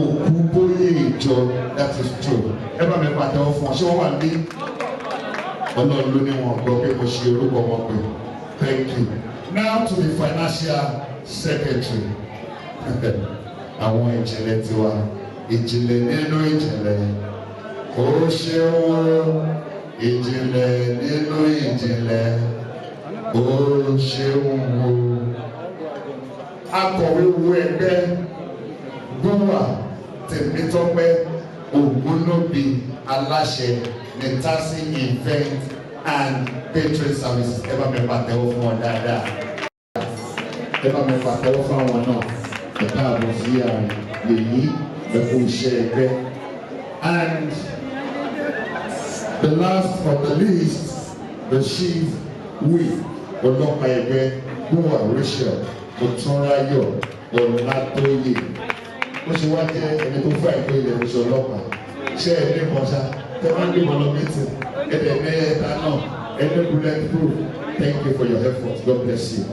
Ògúnbóyèjọ, that is true. Ẹ bá mi pàtẹ́wọ́ fún ọ, ṣé wọ́n wà ní? Ọlọ́run ló ní wọn gbọ́ pé mo ṣe orúkọ wọn pé. Thank you. Now to the financial secretary. Àwọn ìjìnlẹ̀ tiwa, ìjìnlẹ̀ nínú ìjìnlẹ̀. Ó ṣeun, ìjìnlẹ̀ nínú ìjìnlẹ̀. Ó ṣeun o. Akọ̀wé wo ẹgbẹ́ Goa Tèmítọ́pẹ́ Ògúnlóbi aláṣẹ Nítàsí event and catering services. Ẹ bá mi pàtẹ́wọ́ fún wọn dáadáa. Ẹ bá mi pàtẹ́wọ́ fún àwọn náà. Ẹ káàbọ̀ sí àrùn lèyí ẹ̀kọ́ iṣẹ́ ẹgbẹ́. And the last but the least, the chief whip ọlọ́pàá ẹgbẹ́ Goa Rachel Otunrayo Ọlátóyè. Ó ṣe wá jẹ́ ẹni tó fà ìpè ilẹ̀ oṣù ọlọ́pàá. Ṣé ẹ ní mọ́ṣá? Tẹ́ bá ń gbé wọn lọ mítì. Ẹ̀dẹ̀ mẹ́ẹ̀ẹ́ta náà. Ẹ̀dẹ̀ bulletproof. Thank you for your efforts. God bless you.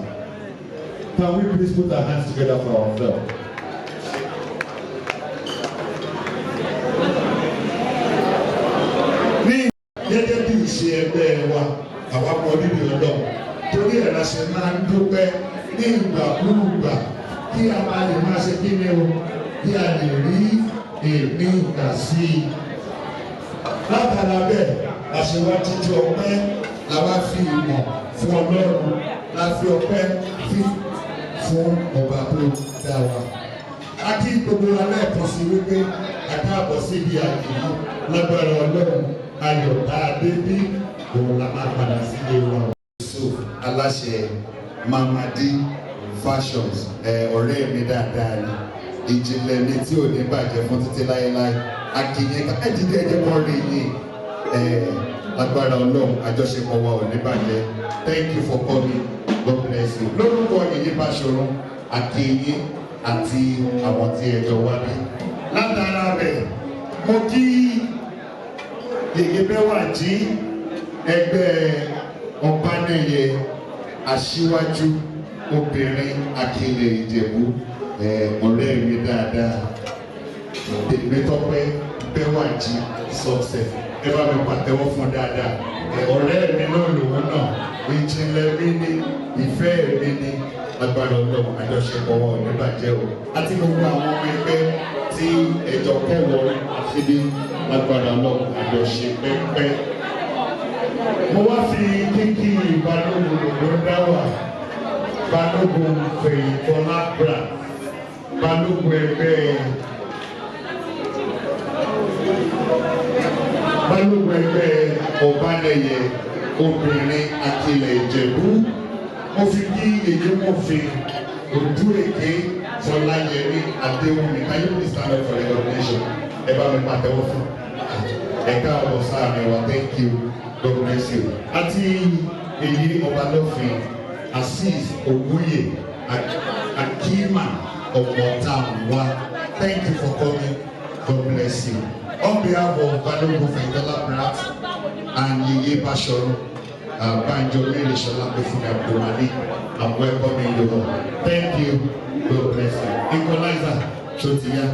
Can we please put our hands together for ourselves? Ní gẹ́gẹ́ bí ìṣe ẹgbẹ́ wa, àwa kọ níbi ọ̀dọ́. Torí ẹ̀ la ṣe máa ń dúpẹ́ ní ìgbàkúùgbà kí a máa lè máa ṣe kí ni o, kí a lè rí èmi ìgbà sí i. Látara bẹ́ẹ̀, àṣewájú tí ọpẹ́ la wá fi ìmọ̀ fún Ọlọ́run, la fi ọpẹ́ fún ọba tó dá wa. A kí gbogbo wa lẹ́ẹ̀kan sí wípé a káàbọ̀ síbi àjèjì lágbára Ọlọ́run ayọ̀ tá a dé bí òun la máa padà sílé wa. Yusuf aláṣẹ Mamadi Fashions ọ̀rẹ́ mi dáadáa ni ìjìnlẹ̀ mi tí ò ní bàjẹ́ fún títí láéláé. Akínyẹn kájídé ẹjẹ kan rí yín lágbára Ọlọ́run àjọṣepọ̀ wa ò ní bàjẹ́. Thank you for coming. God bless you. Lórúkọ Yèyé Báṣọ̀run Akínyẹn àti àwọn tí ẹjọ́ wá bí. Látara rẹ̀ mo kí Yèyé Bẹ́wàjí ẹgbẹ́ Ọ̀pánẹ́yẹ aṣíwájú obìnrin Akílẹ̀ Ìjẹ̀bú ọ̀rẹ́ mi dáadáa. Tèmítọ́pẹ́ Bẹ́wàjí success. Ẹ bá mi pàtẹ́wọ́ fún dáadáa. Ọ̀rẹ́ mi náà lòun náà. Ìjìnlẹ̀ mi ni, ìfẹ́ mi ni, agbára Ọlọ́run àjọṣepọ̀ wọn ò ní bàjẹ́ o. Àti gbogbo àwọn ọmọ ẹgbẹ́ tí ẹjọ́ kẹ́wọ́ síbi agbára Ọlọ́run àjọṣe pẹ́pẹ́. Mo wá fi kíkí Balógun ló dá wà. Balógun Fèyìntọ́lá Bra. Balógun ẹgbẹ́ Ọ̀bánẹyẹ obìnrin Akílẹ̀ Ìjẹ̀bú. Mo fi kí èyí mo fi ojú èké Fọláyẹmí Adéwùmí. Can you please stand up for the recognition? Ẹ bá mi pàtẹ́wọ́ fún. Ẹ káàbọ̀ sáà mi wá. Thank you. God bless you. Àti èyí Ọbalọ́fin Azeez Oguye Akima Ọmọtàwá. Thank you for coming. God bless you. On behalf of Balógun Fèyìntọ́lá Brat and Yèyé Báṣọ̀run Banjo Mary Ṣọlápẹ̀fúnmi Abdulmalik, I'm welcoming you all. Thank you. God bless you. Equalizer Shotiya.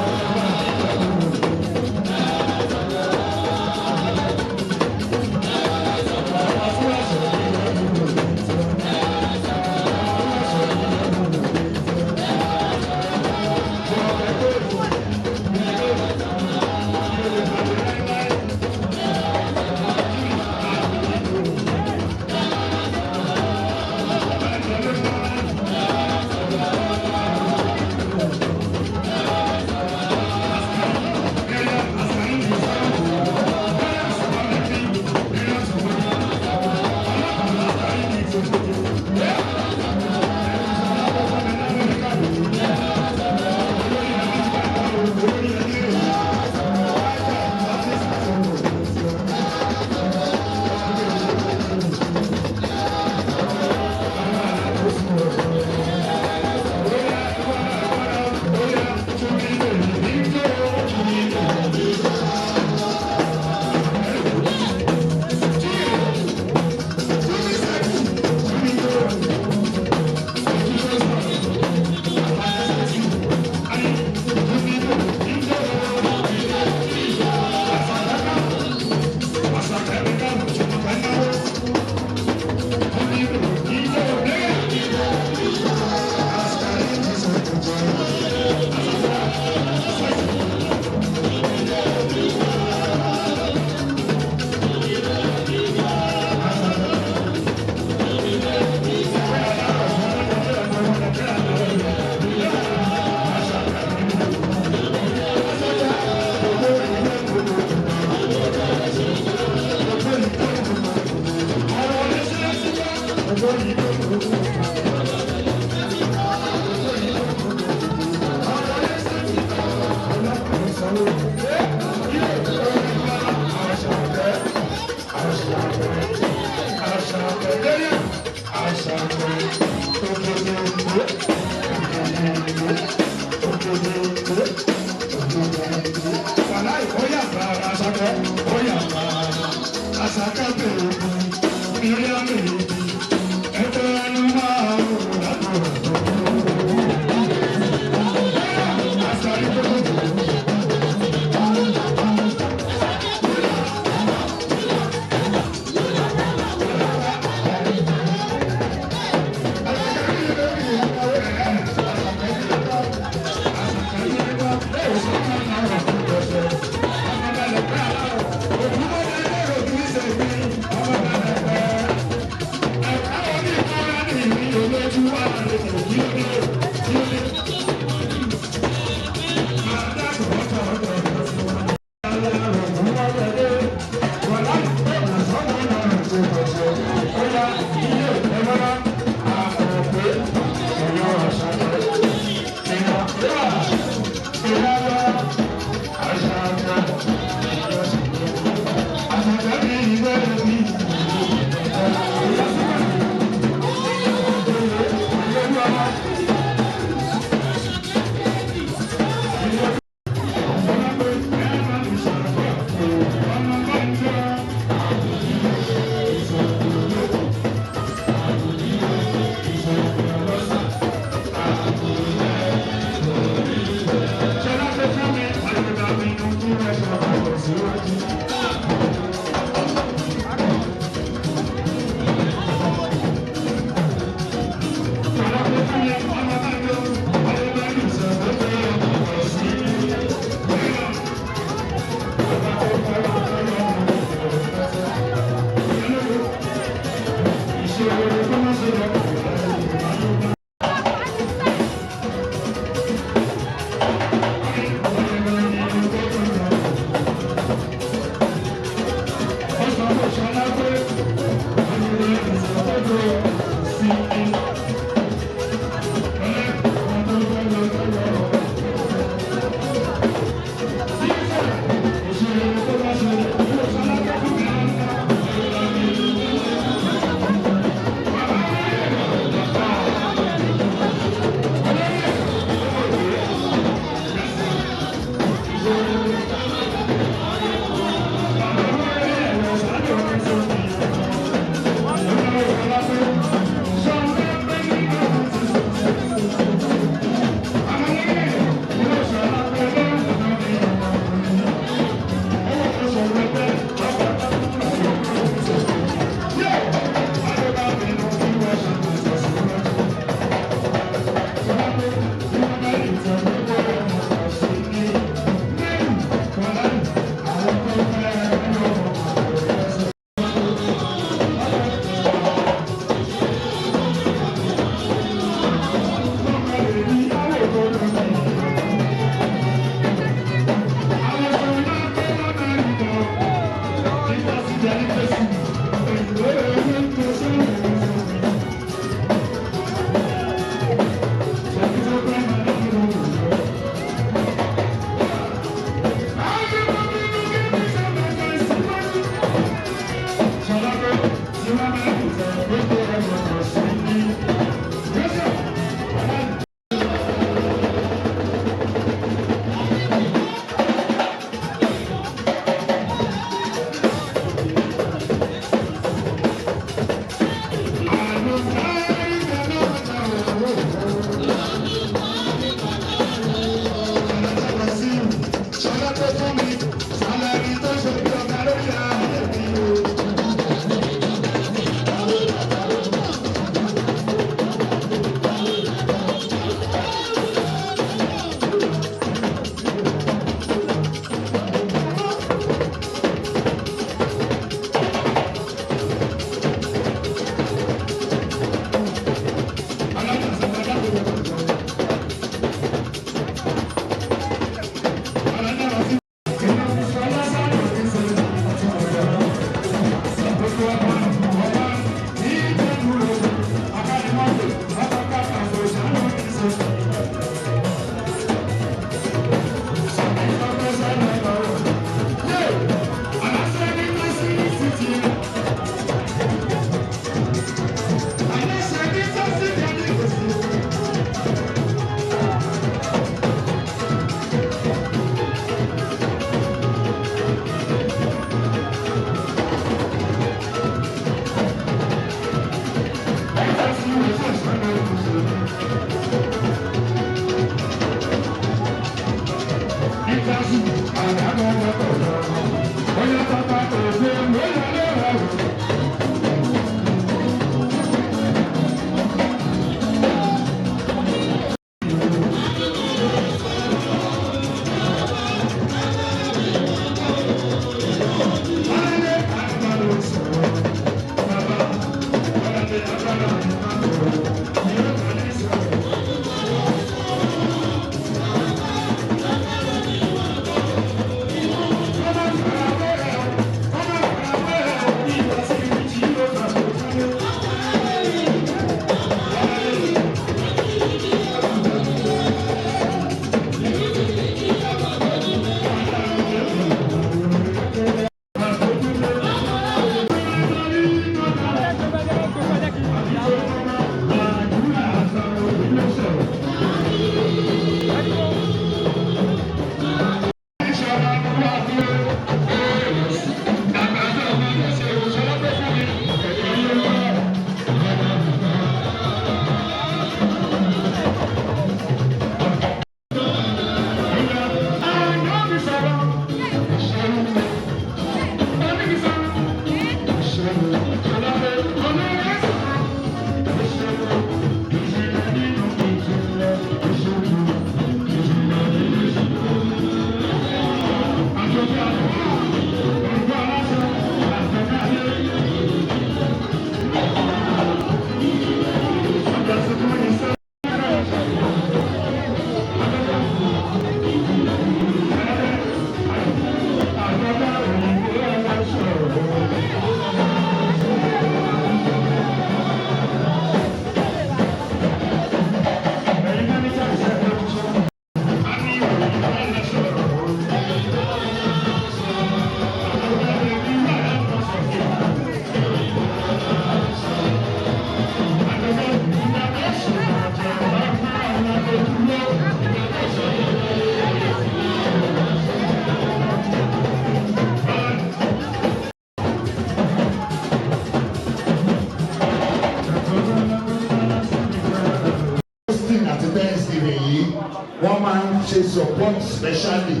ṣe support specially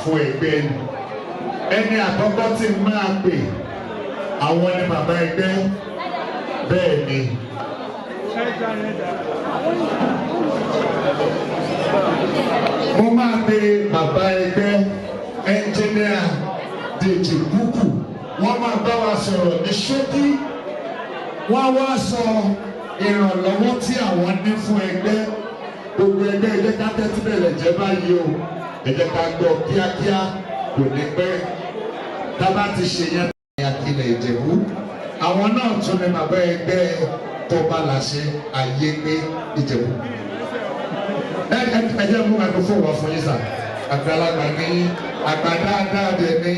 fún ẹgbẹ́ ni ẹni àkọ́kọ́ tí n máa pè àwọn ni bàbá ẹgbẹ́ bẹ́ẹ̀ ni. mo máa pe bàbá ẹgbẹ́ ẹnjìníà Dèjì Búkù wọ́n máa bá wa sọ̀rọ̀ ní ṣókí wọ́n wá sọ ìrànlọ́wọ́ tí àwọn ní fún ẹgbẹ́ gbogbo ẹgbẹ́ ẹ jẹ́ ká tẹ́tí bẹ̀rẹ̀ jẹ́ báyìí o ẹ jẹ́ ká gbọ́ kíákíá kò ní pẹ́ tá bá ti ṣe yẹn ní Akilẹ̀ Ìjẹ̀bú àwọn náà tún ní bàbá ẹgbẹ́ Tọ́ba Láṣẹ Ayégbé Ìjẹ̀bú. ẹ jẹ́ mú ẹgbẹ́ fún wa fún yín sà àgbàlagbà ní àgbà dáadáa dẹ̀ ní.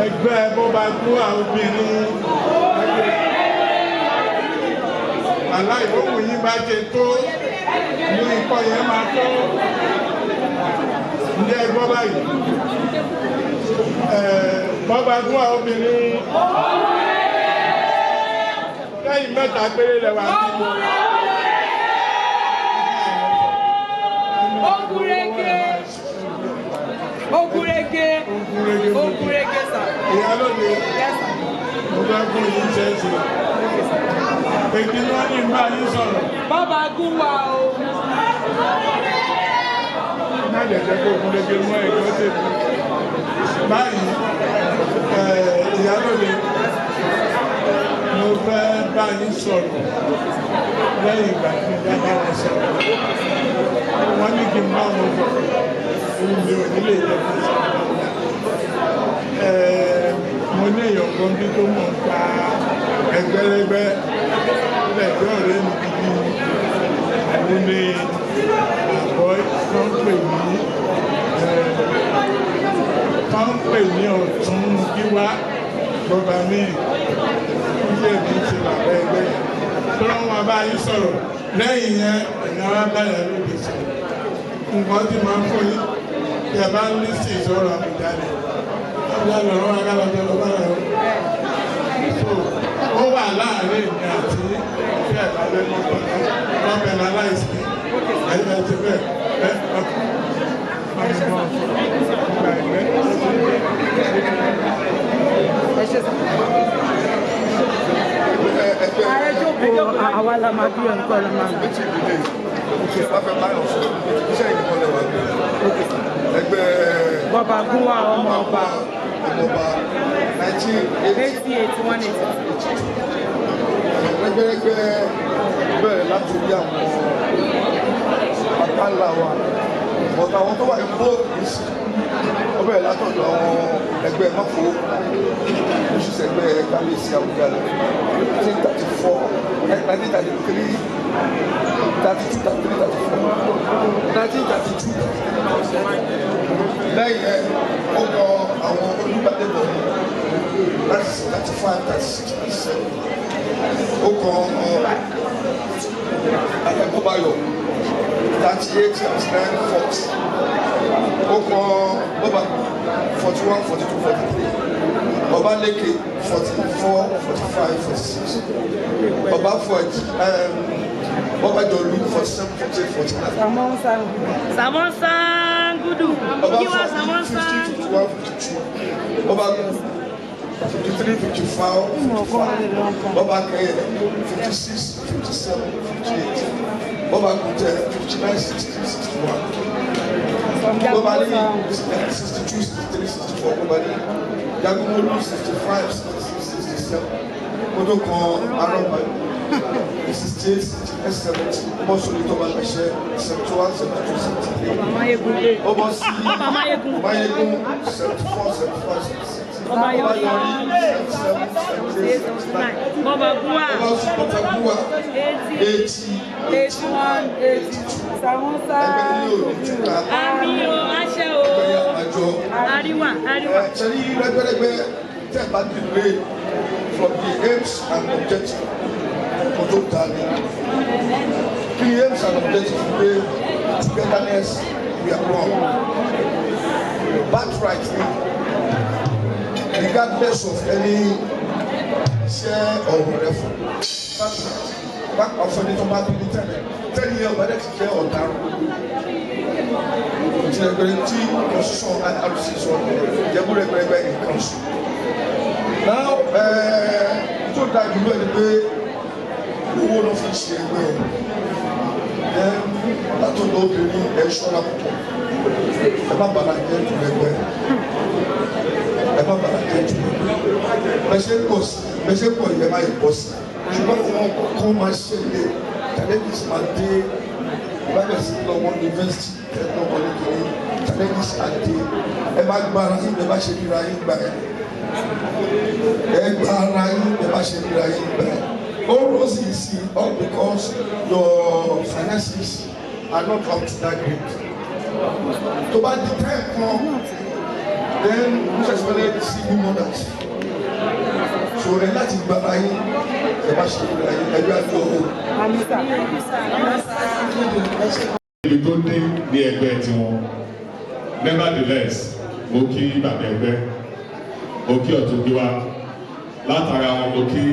ẹgbẹ́ bọ́ba kú àwọn obìnrin aláìwòwò yín bá ṣe tó ní ikọ̀ yẹn máa tó ní ẹgbọ́ báyìí bọ́ba kú àwọn obìnrin lẹ́yìn mẹ́ta péré lẹ́wà Ogurege sà. Ìyálóde mo fẹ́ fún yín ṣẹ́ẹ̀ṣì èkì ni wọ́n ní bá yín sọ̀rọ̀. Bàbá gún wa o. Má lè jẹ́ kó Ogurege mọ́ ẹ̀gbọ́n tèmi. Báyìí ìyálóde mo fẹ́ bá yín sọ̀rọ̀ lẹ́yìn ìgbà tí mo bá wọn sọ̀rọ̀. Wọ́n ní kí n bá wọn sọ̀rọ̀. Mi ò nílé ìjẹ́ fún sọ̀rọ̀. Mo ní èèyàn kan bí tó mọ̀ pa ẹgbẹ́rẹ́gbẹ́ lẹ́gbẹ́ ọ̀rẹ́ mi gidi mo ní àbọ̀ tó ń pè ní Ọ̀tún Gíwá bọ́ba mi ilé mi ti bàbá ẹgbẹ́ yẹn tó rán wọn bá yín sọ̀rọ̀ lẹ́yìn yẹn èèyàn wá báyà lóde sọ̀rọ̀ nǹkan tí máa ń fún yín tí ẹ bá ń lé sí ìṣòro àbújáde lọ́wọ́ agbábọ́jọ́ ló bá rẹ̀ ó wà láàrin ìní àti tí ẹ̀ka lé lọ́bẹ̀ láláìsí ẹ̀yẹ́ ti bẹ́ẹ̀ Ààrẹ jókòó àwa la máa bí ọ̀nà kọ́ la máa gbé. Bàbá gún wa ọmọ ọba. 1988 ẹgbẹ́rẹ́gbẹ́ bẹ̀rẹ̀ láti rí àwọn àpáńlá wa ọ̀tà àwọn tó wà ní bóòkì ó bẹ̀rẹ̀ látọ̀dọ̀ àwọn ẹgbẹ́ mọ́fò oṣìṣẹ́ ẹgbẹ́ kábíyèsí Àbújá 1934 1933 lẹ́yìn ẹ̀ ó kọ àwọn Olúgbàdébọ̀ láti 35-36 ó kọ Akẹ́kọ̀ọ́báyọ̀ 38-39-40 ó kọ Bọ́bà 41-42-43 Ọbaléke 44-45-46 Ọbáfọ̀d Bọ́bájọ́lú 47-48-49. Samon Sangudu. Giwa Samon Sangudu. Bọ́bá 53-54. Bọ́bá Kẹ́yẹ 56-57-58. Bọ́bá Kùtẹ́ 59-60-61. Bọ́bá Lé 62-63-64. Bọ́bá Lé Jagunmolu 65-66-67. Kótó kan Arọ́bà 68-70. Bọ́sùlù Tọ́ba Láṣẹ 71-72-73. Ọba sí Ọbayegun 74-75-76. Bàbá Yọrí 77-78-79. Bàbá Gúwà Ọba sí Bàbá Gúwà 80-81-82. Samon Sangudu. Àmì o, àṣẹ o. Àríwá. Ṣẹ́rí rẹ́gbẹ́rẹ́gbẹ́ tẹ́ bá dìde from the aims and objectives kò tó ta ni. Kí ni aims and objectives pé togetherness we are wrong. Birthright ni regardless of any iṣẹ́ ọ̀rọ̀ rẹ fún. Bákan ọ̀fọ̀ni tó bá dìde tẹ́lẹ̀ yẹn ọ̀bẹ ti jẹ́ ọ̀daràn. Ìjìnlẹ̀gbẹ̀rẹ̀ tí constitution IRC sọ ìjẹ́bú rẹ̀gbẹ̀rẹ̀gbẹ̀ nǹkan sùn. Now, tó da jùlọ ni pé owó ló fi ṣe ẹgbẹ́ ẹ̀. látọ̀ lọ obìnrin ẹ ṣọ́ra púpọ̀ ẹ má bàrà jẹ́ jù ẹgbẹ́ ẹ má bàrà jẹ́ jù bẹ́sẹ̀ pọ̀ yẹ má yẹ pọ̀ sí ṣùgbọ́n àwọn kọ̀ọ̀kan máa ṣẹlẹ̀ challenges máa dé ìbábẹ̀ sí lọ́wọ́ university tẹ́lẹ̀ wọlé kiri challenges máa dé ẹ má gbára yín bẹ́ẹ̀ bá ṣe ríra yín gbà ẹ́ ẹ gbára yín bẹ́ẹ̀ bá ṣe ríra yín gbà ẹ́. All roses all because your finances are not up to that grade. To buy the time come, then you just want to see good mothers. So ẹ láti gbára yín ẹ bá ṣe ríra yín ẹ bí a tó o. Ibi tó dé ní ẹgbẹ́ tiwọn, nevertheless, mo kí bàbá ẹgbẹ́, mo kí ọ̀tún bí wa, látara wọn mo kí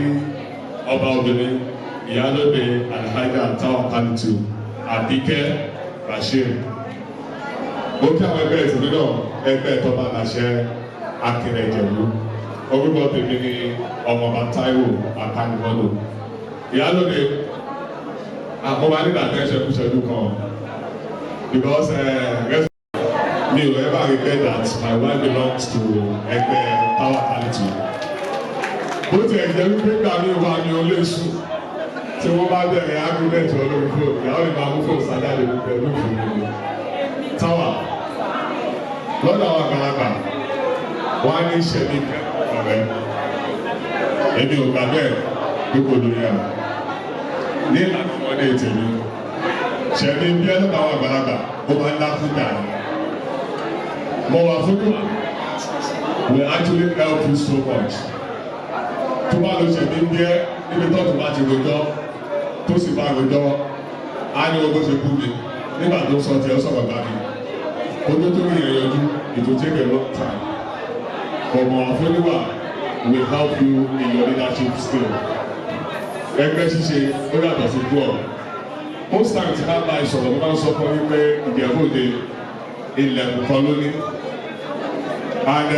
ọba obìnrin ìyálóde alhaja Tawakalitu Àbíkẹ́ Bashir. Mo kí àwọn ẹgbẹ́ ìtìlú náà ẹgbẹ́ tọ́ba láṣẹ Akínrẹ̀ Ìjẹ̀bú. Orúkọ tèmi ni ọmọọba Táíwò Akánimọ́lò. Ìyálóde àkọ́bá nígbà tẹ́ ṣẹkúṣẹdú kan because mi ò ever regret that my wife belongs to ẹgbẹ́ Tawakalitu. Bó ti ẹ̀jẹ̀ wípé gbàmí wa ni ó lè sùn tí wọ́n bá bẹ̀rẹ̀ argument olórí fóònù ìyàwó ìmọ̀ amúfò sájáde pẹ̀lú ìfòònù táwà lọ́dọ̀ àwọn àgbàlagbà wọ́n á ní ṣẹ̀mí ọ̀rẹ́ èmi ò gbà bẹ́ẹ̀ gbogbo lórí ẹ̀ ní ìlànà ọmọdé tèmi ṣẹ̀mí bí ẹ̀ lọ́dọ̀ àwọn àgbàlagbà ó máa ń dá fún gàrí mo wà fún wa will actually help you so much. Tó bá lọ ṣẹ̀mí bí ẹ́ níbi tó tún bá ti rojọ́ tó sì bá rojọ́ á ní ogún ṣe kú mi nígbà tó sọ tí ẹ sọ̀rọ̀ bá mi ojú tó rí ìrìnàjò it will take a long time. Ọmọ àfọlíwà will help you in your leadership skill. Ẹgbẹ́ ṣíṣe ó yàtọ̀ sí pọ̀. Most times tí bá bá ìṣòro mo máa ń sọ fún yín pé ìdẹ̀bòde ilẹ̀kùn kan lóní. And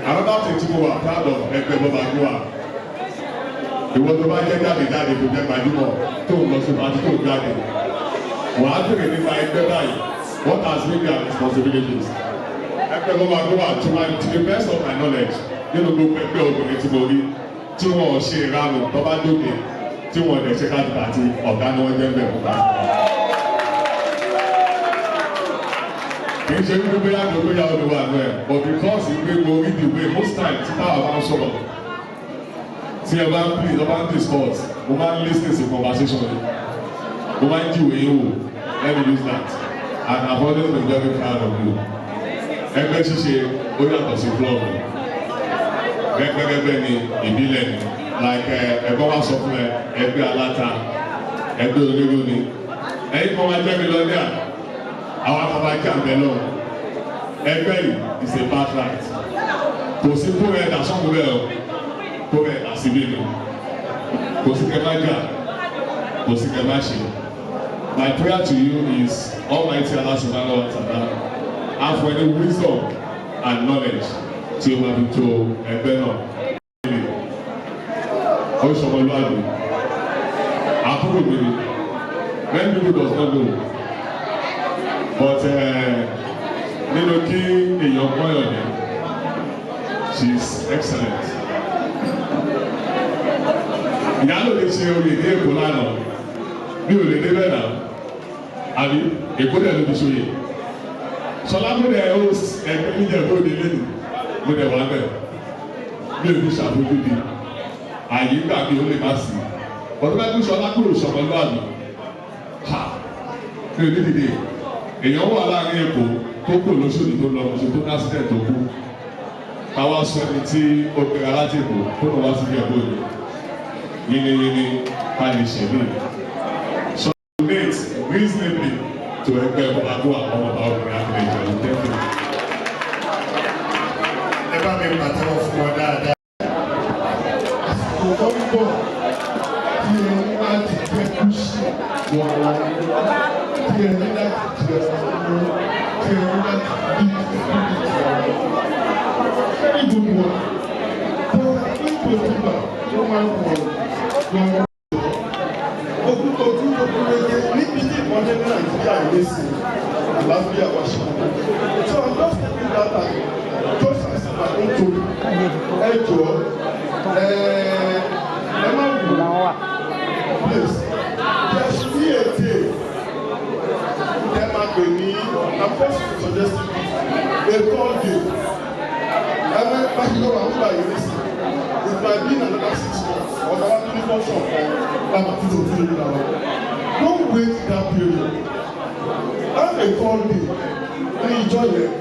another thing tí mo wà proud of ẹgbẹ́ bọ́bá tó wà. Ìwọ́n tó bá jẹ́ jáde tó jẹ́ gbajúmọ̀ tó ń lọ sí pàtí tó jáde. Wàá bèrè nípa ẹgbẹ́ báyìí. What has been their responsibilities? Ẹgbẹ́ bọ́bá tó wà to the best of my knowledge nínú gbogbo ẹgbẹ́ obìnrin tí mo rí tí wọ́n ṣe ìranù tó bá dókè tí wọ́n lè ṣe káàdì àti ọ̀gá ni wọ́n jẹ́ ń bẹ̀rù bá. Kì í ṣe wípé bóyá ní olóyà olówó àná ẹ̀ but because ìgbé mo rí the way most times tí táwọn bá ń sọ̀rọ̀ tí ẹ bá ń please ọ bá ń discuss mo máa ń lis ten sí conversation yìí mo máa ń jíwèé yín wò let me use that and I've always been very proud of you. Ẹgbẹ́ ṣíṣe ó yàtọ̀ sí club gẹ́gẹ́ ní ìbílẹ̀ ni like ẹ̀gbọ́n wa sọ fún ẹ ẹgbẹ́ aláta ẹgbẹ́ onírú ni ẹ̀yin kan wá jẹ́ mi lọ́dẹ̀ àwọn akọ̀bájá àbẹ̀ náà ẹgbẹ́ yìí is a bad right kò sí kó rẹ̀ dà sọ́kù rẹ̀ o kó rẹ̀ dà síbí ni kò sí kẹ́ má jà kò sí kẹ́ má ṣe. My prayer to you is Almighty Allah subhanahu wa ta'ala have for any wisdom and knowledge tí o máa fi tó ẹgbẹ́ náà. Ó ṣọmọ lọ́àlú àkókò mi many people does not know but nínú kí èèyàn pọ́yọ̀ ní she is excellent. Ìyálò lè ṣe oyè ní Èkó lánàá bí o lè dé bẹ́ẹ̀ náà àbí Èkó dẹ̀ ló fi ṣòye. Ṣọlá mo dẹ̀ host ẹgbẹ́ mi jẹ́ bóde lẹ́nu mo dẹ̀ wá bẹ̀ mi ò fi ṣàfojú di àyè gbà mí ó lè má sí ọdún bá tún Ṣọlá kúrò ṣọmọ lọ́àbí ha mi ò ní dìde èèyàn wà láàrin Èkó tó kò lóṣòdì tó lọ ṣe tó ní accident tó kú káwá sọ ẹni tí ó gbéra láti Èkó tó lọ wá sí Èkó yìí yìnyínyìnyín ká lè ṣe mí so donate reasonably to ẹgbẹ́ ọgbàgbọ́ àwọn ọba obìnrin Akínrẹ̀ Ìjẹ̀bú tẹ́kù. Ẹ bá mi pàtẹ́wọ́ fún wọn dáadáa. Àsìkò tó ń bọ̀ tí ẹ ní láti jẹ́ kú sí wọn láyé tí ẹ ní láti jẹ́ ọ̀rọ̀ tí ẹ ní láti bí ìfúnni very good work. But ní ìgbòkúgbà wọ́n máa ń wọ̀ lọ́wọ́. Òkúta ojú gbogbo ẹgbẹ́ níbi tí wọ́n dé ní Nàìjíríà yìí sí àlàáfíà wá ṣe. So I'm just taking that time just as my own tool. Ẹ jọ ẹ má wù please there's still a day ẹ máa pè ní I'm just suggesting a call day. Ẹ má bá ṣe lọ́wọ́ àwọn ìgbà yìí sí. It might be another 6 months or another 24 months. Don't wait that period. Have a call day and enjoy it.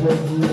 Thank you.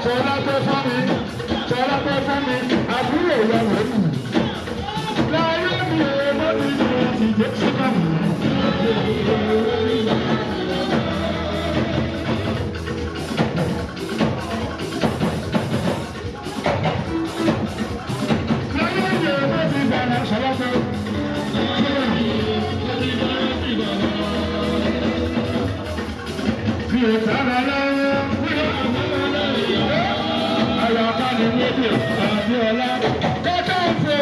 Ṣọlá tó fún mi, ṣọlá tó fún mi, àbúrò ìyá rẹ̀ kù. Láyé mi ò lóbi ní ìdíje ṣúgà mi. Láyé mi ò lóbi bàrà ṣọlá tó. Mi ò tàbí aláwọ̀. Ayọ̀ká ni wọ́n àbí ọlá kọ́kọ́ fò.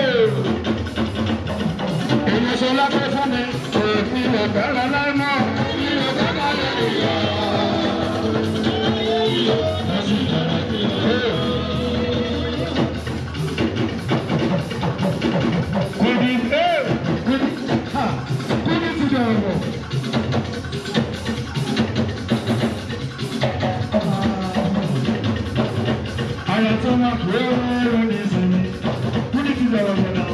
Èyí ṣọlá pé fún mi, òfin ọ̀gára láìmọ̀. Kùdì ti dọ̀rọ̀. Ayọ̀ tó máa pè é wọ́n ní ìsinmi, kúrò ti dọ̀rọ̀ yẹn náà.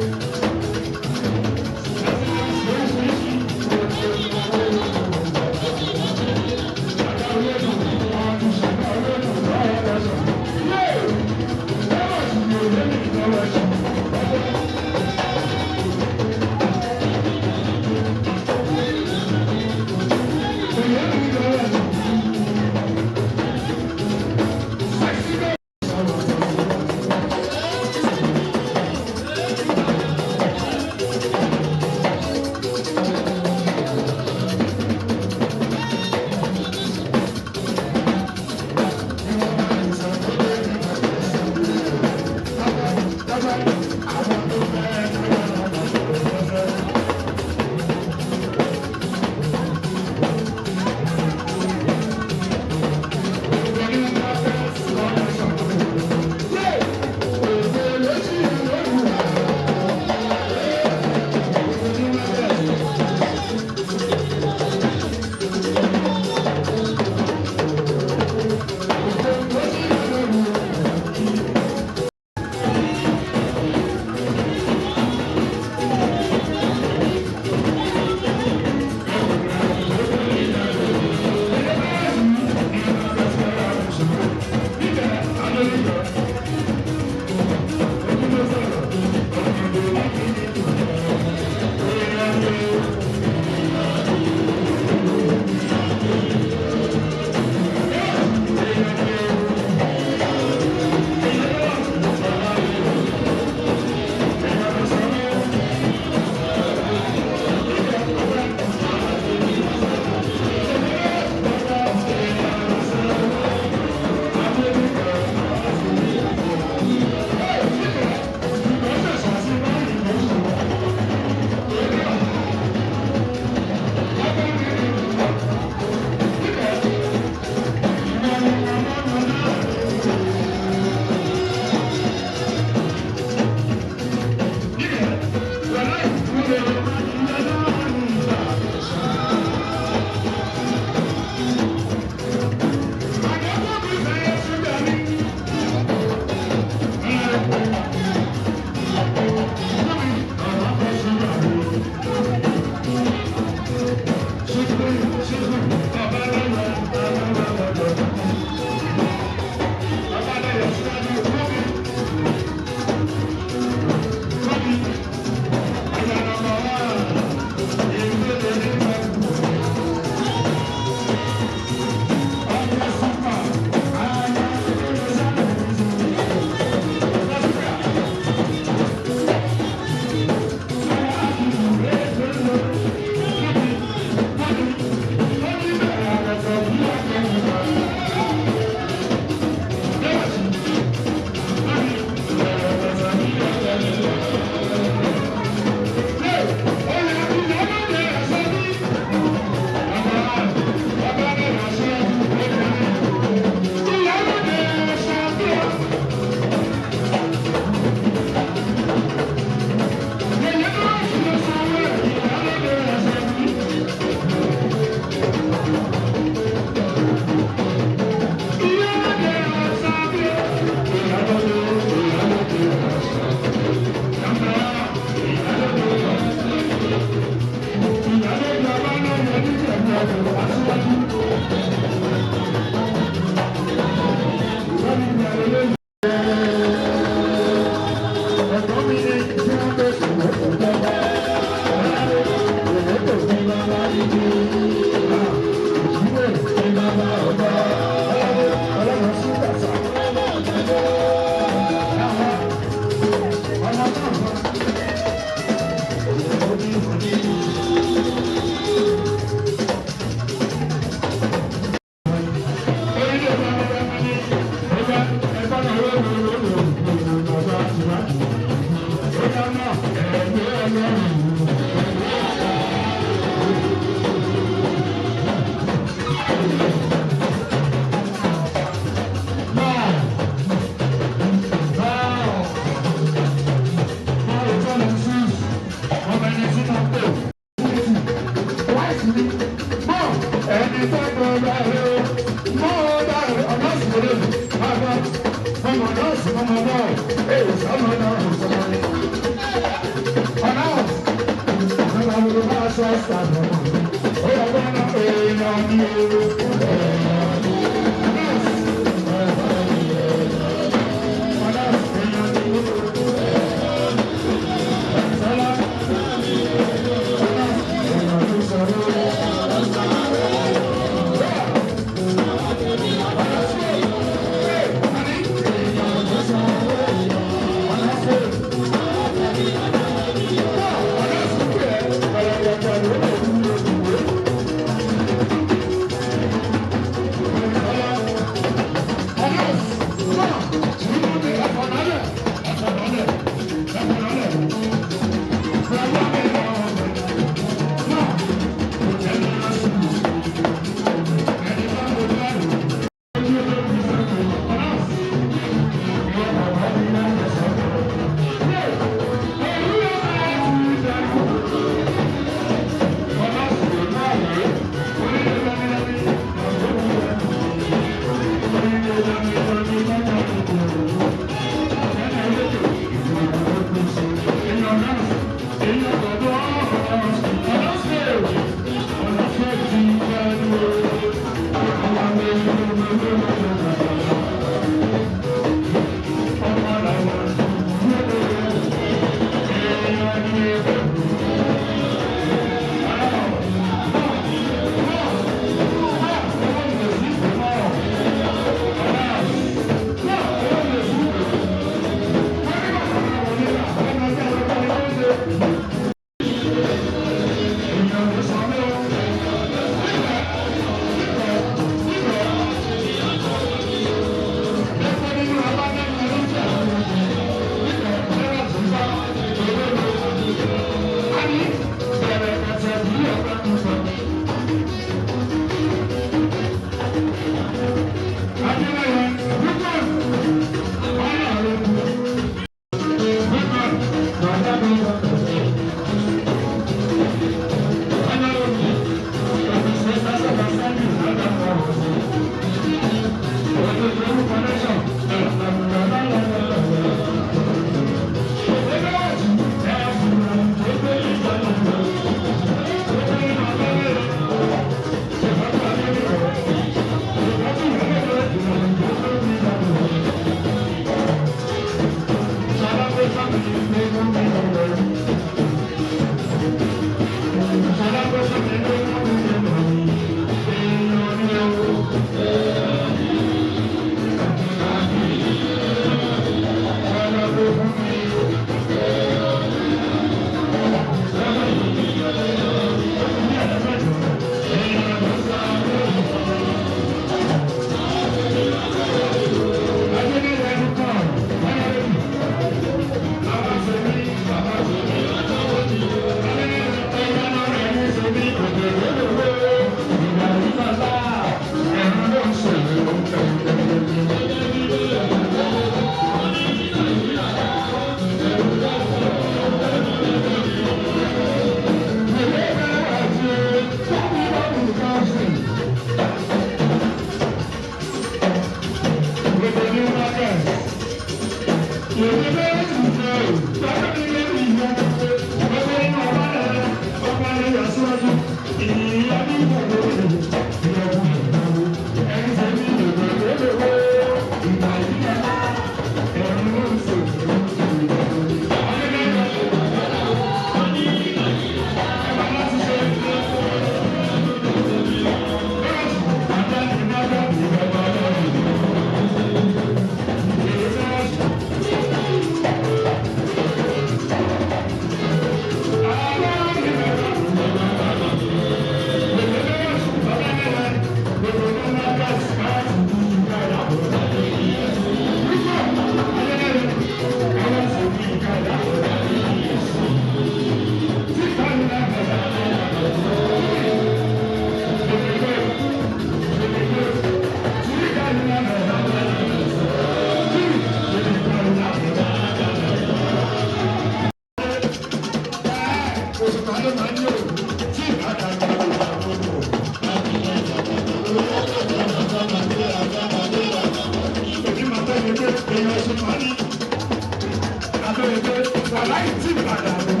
Wàláì tí ìbàdàn ló ń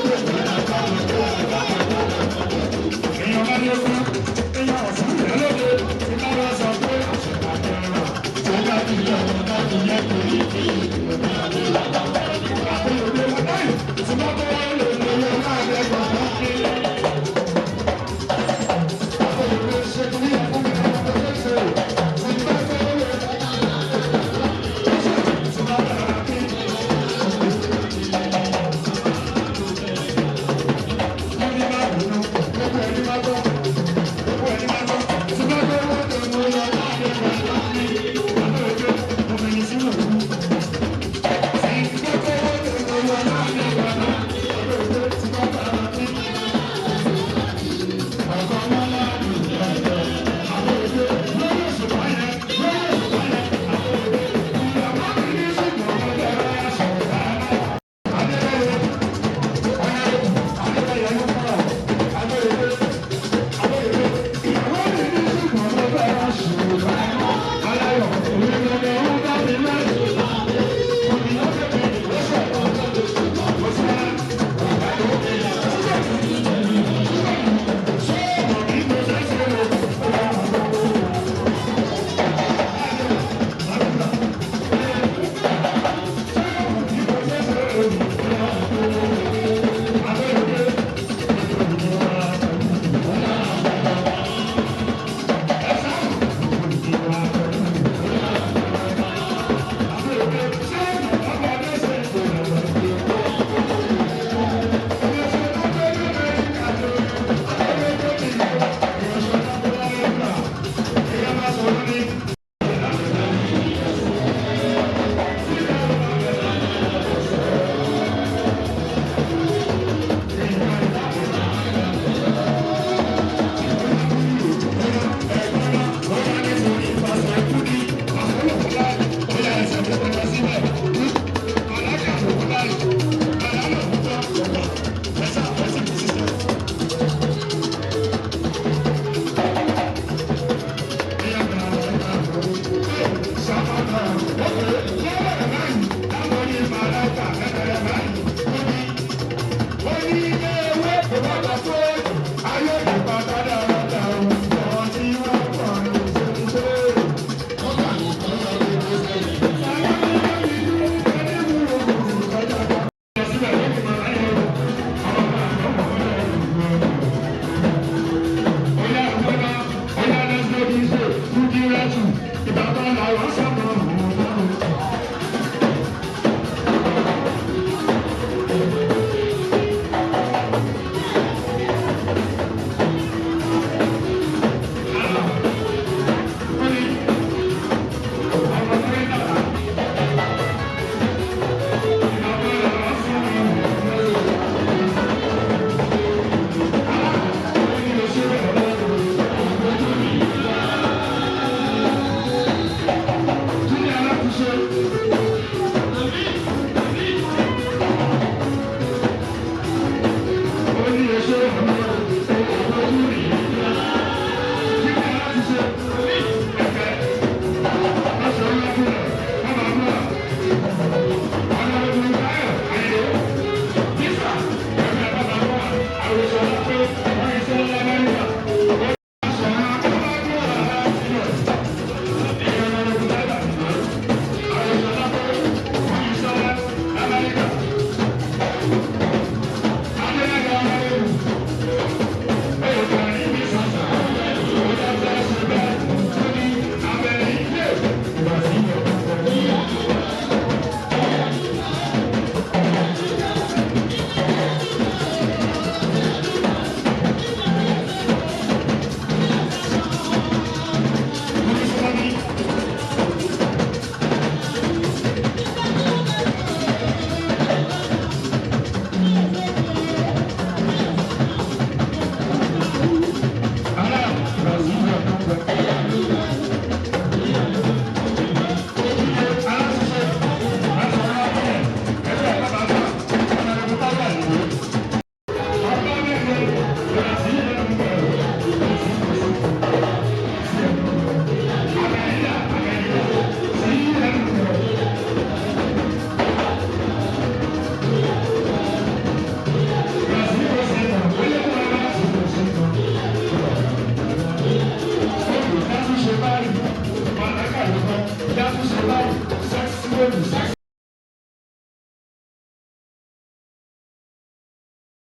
bọ̀.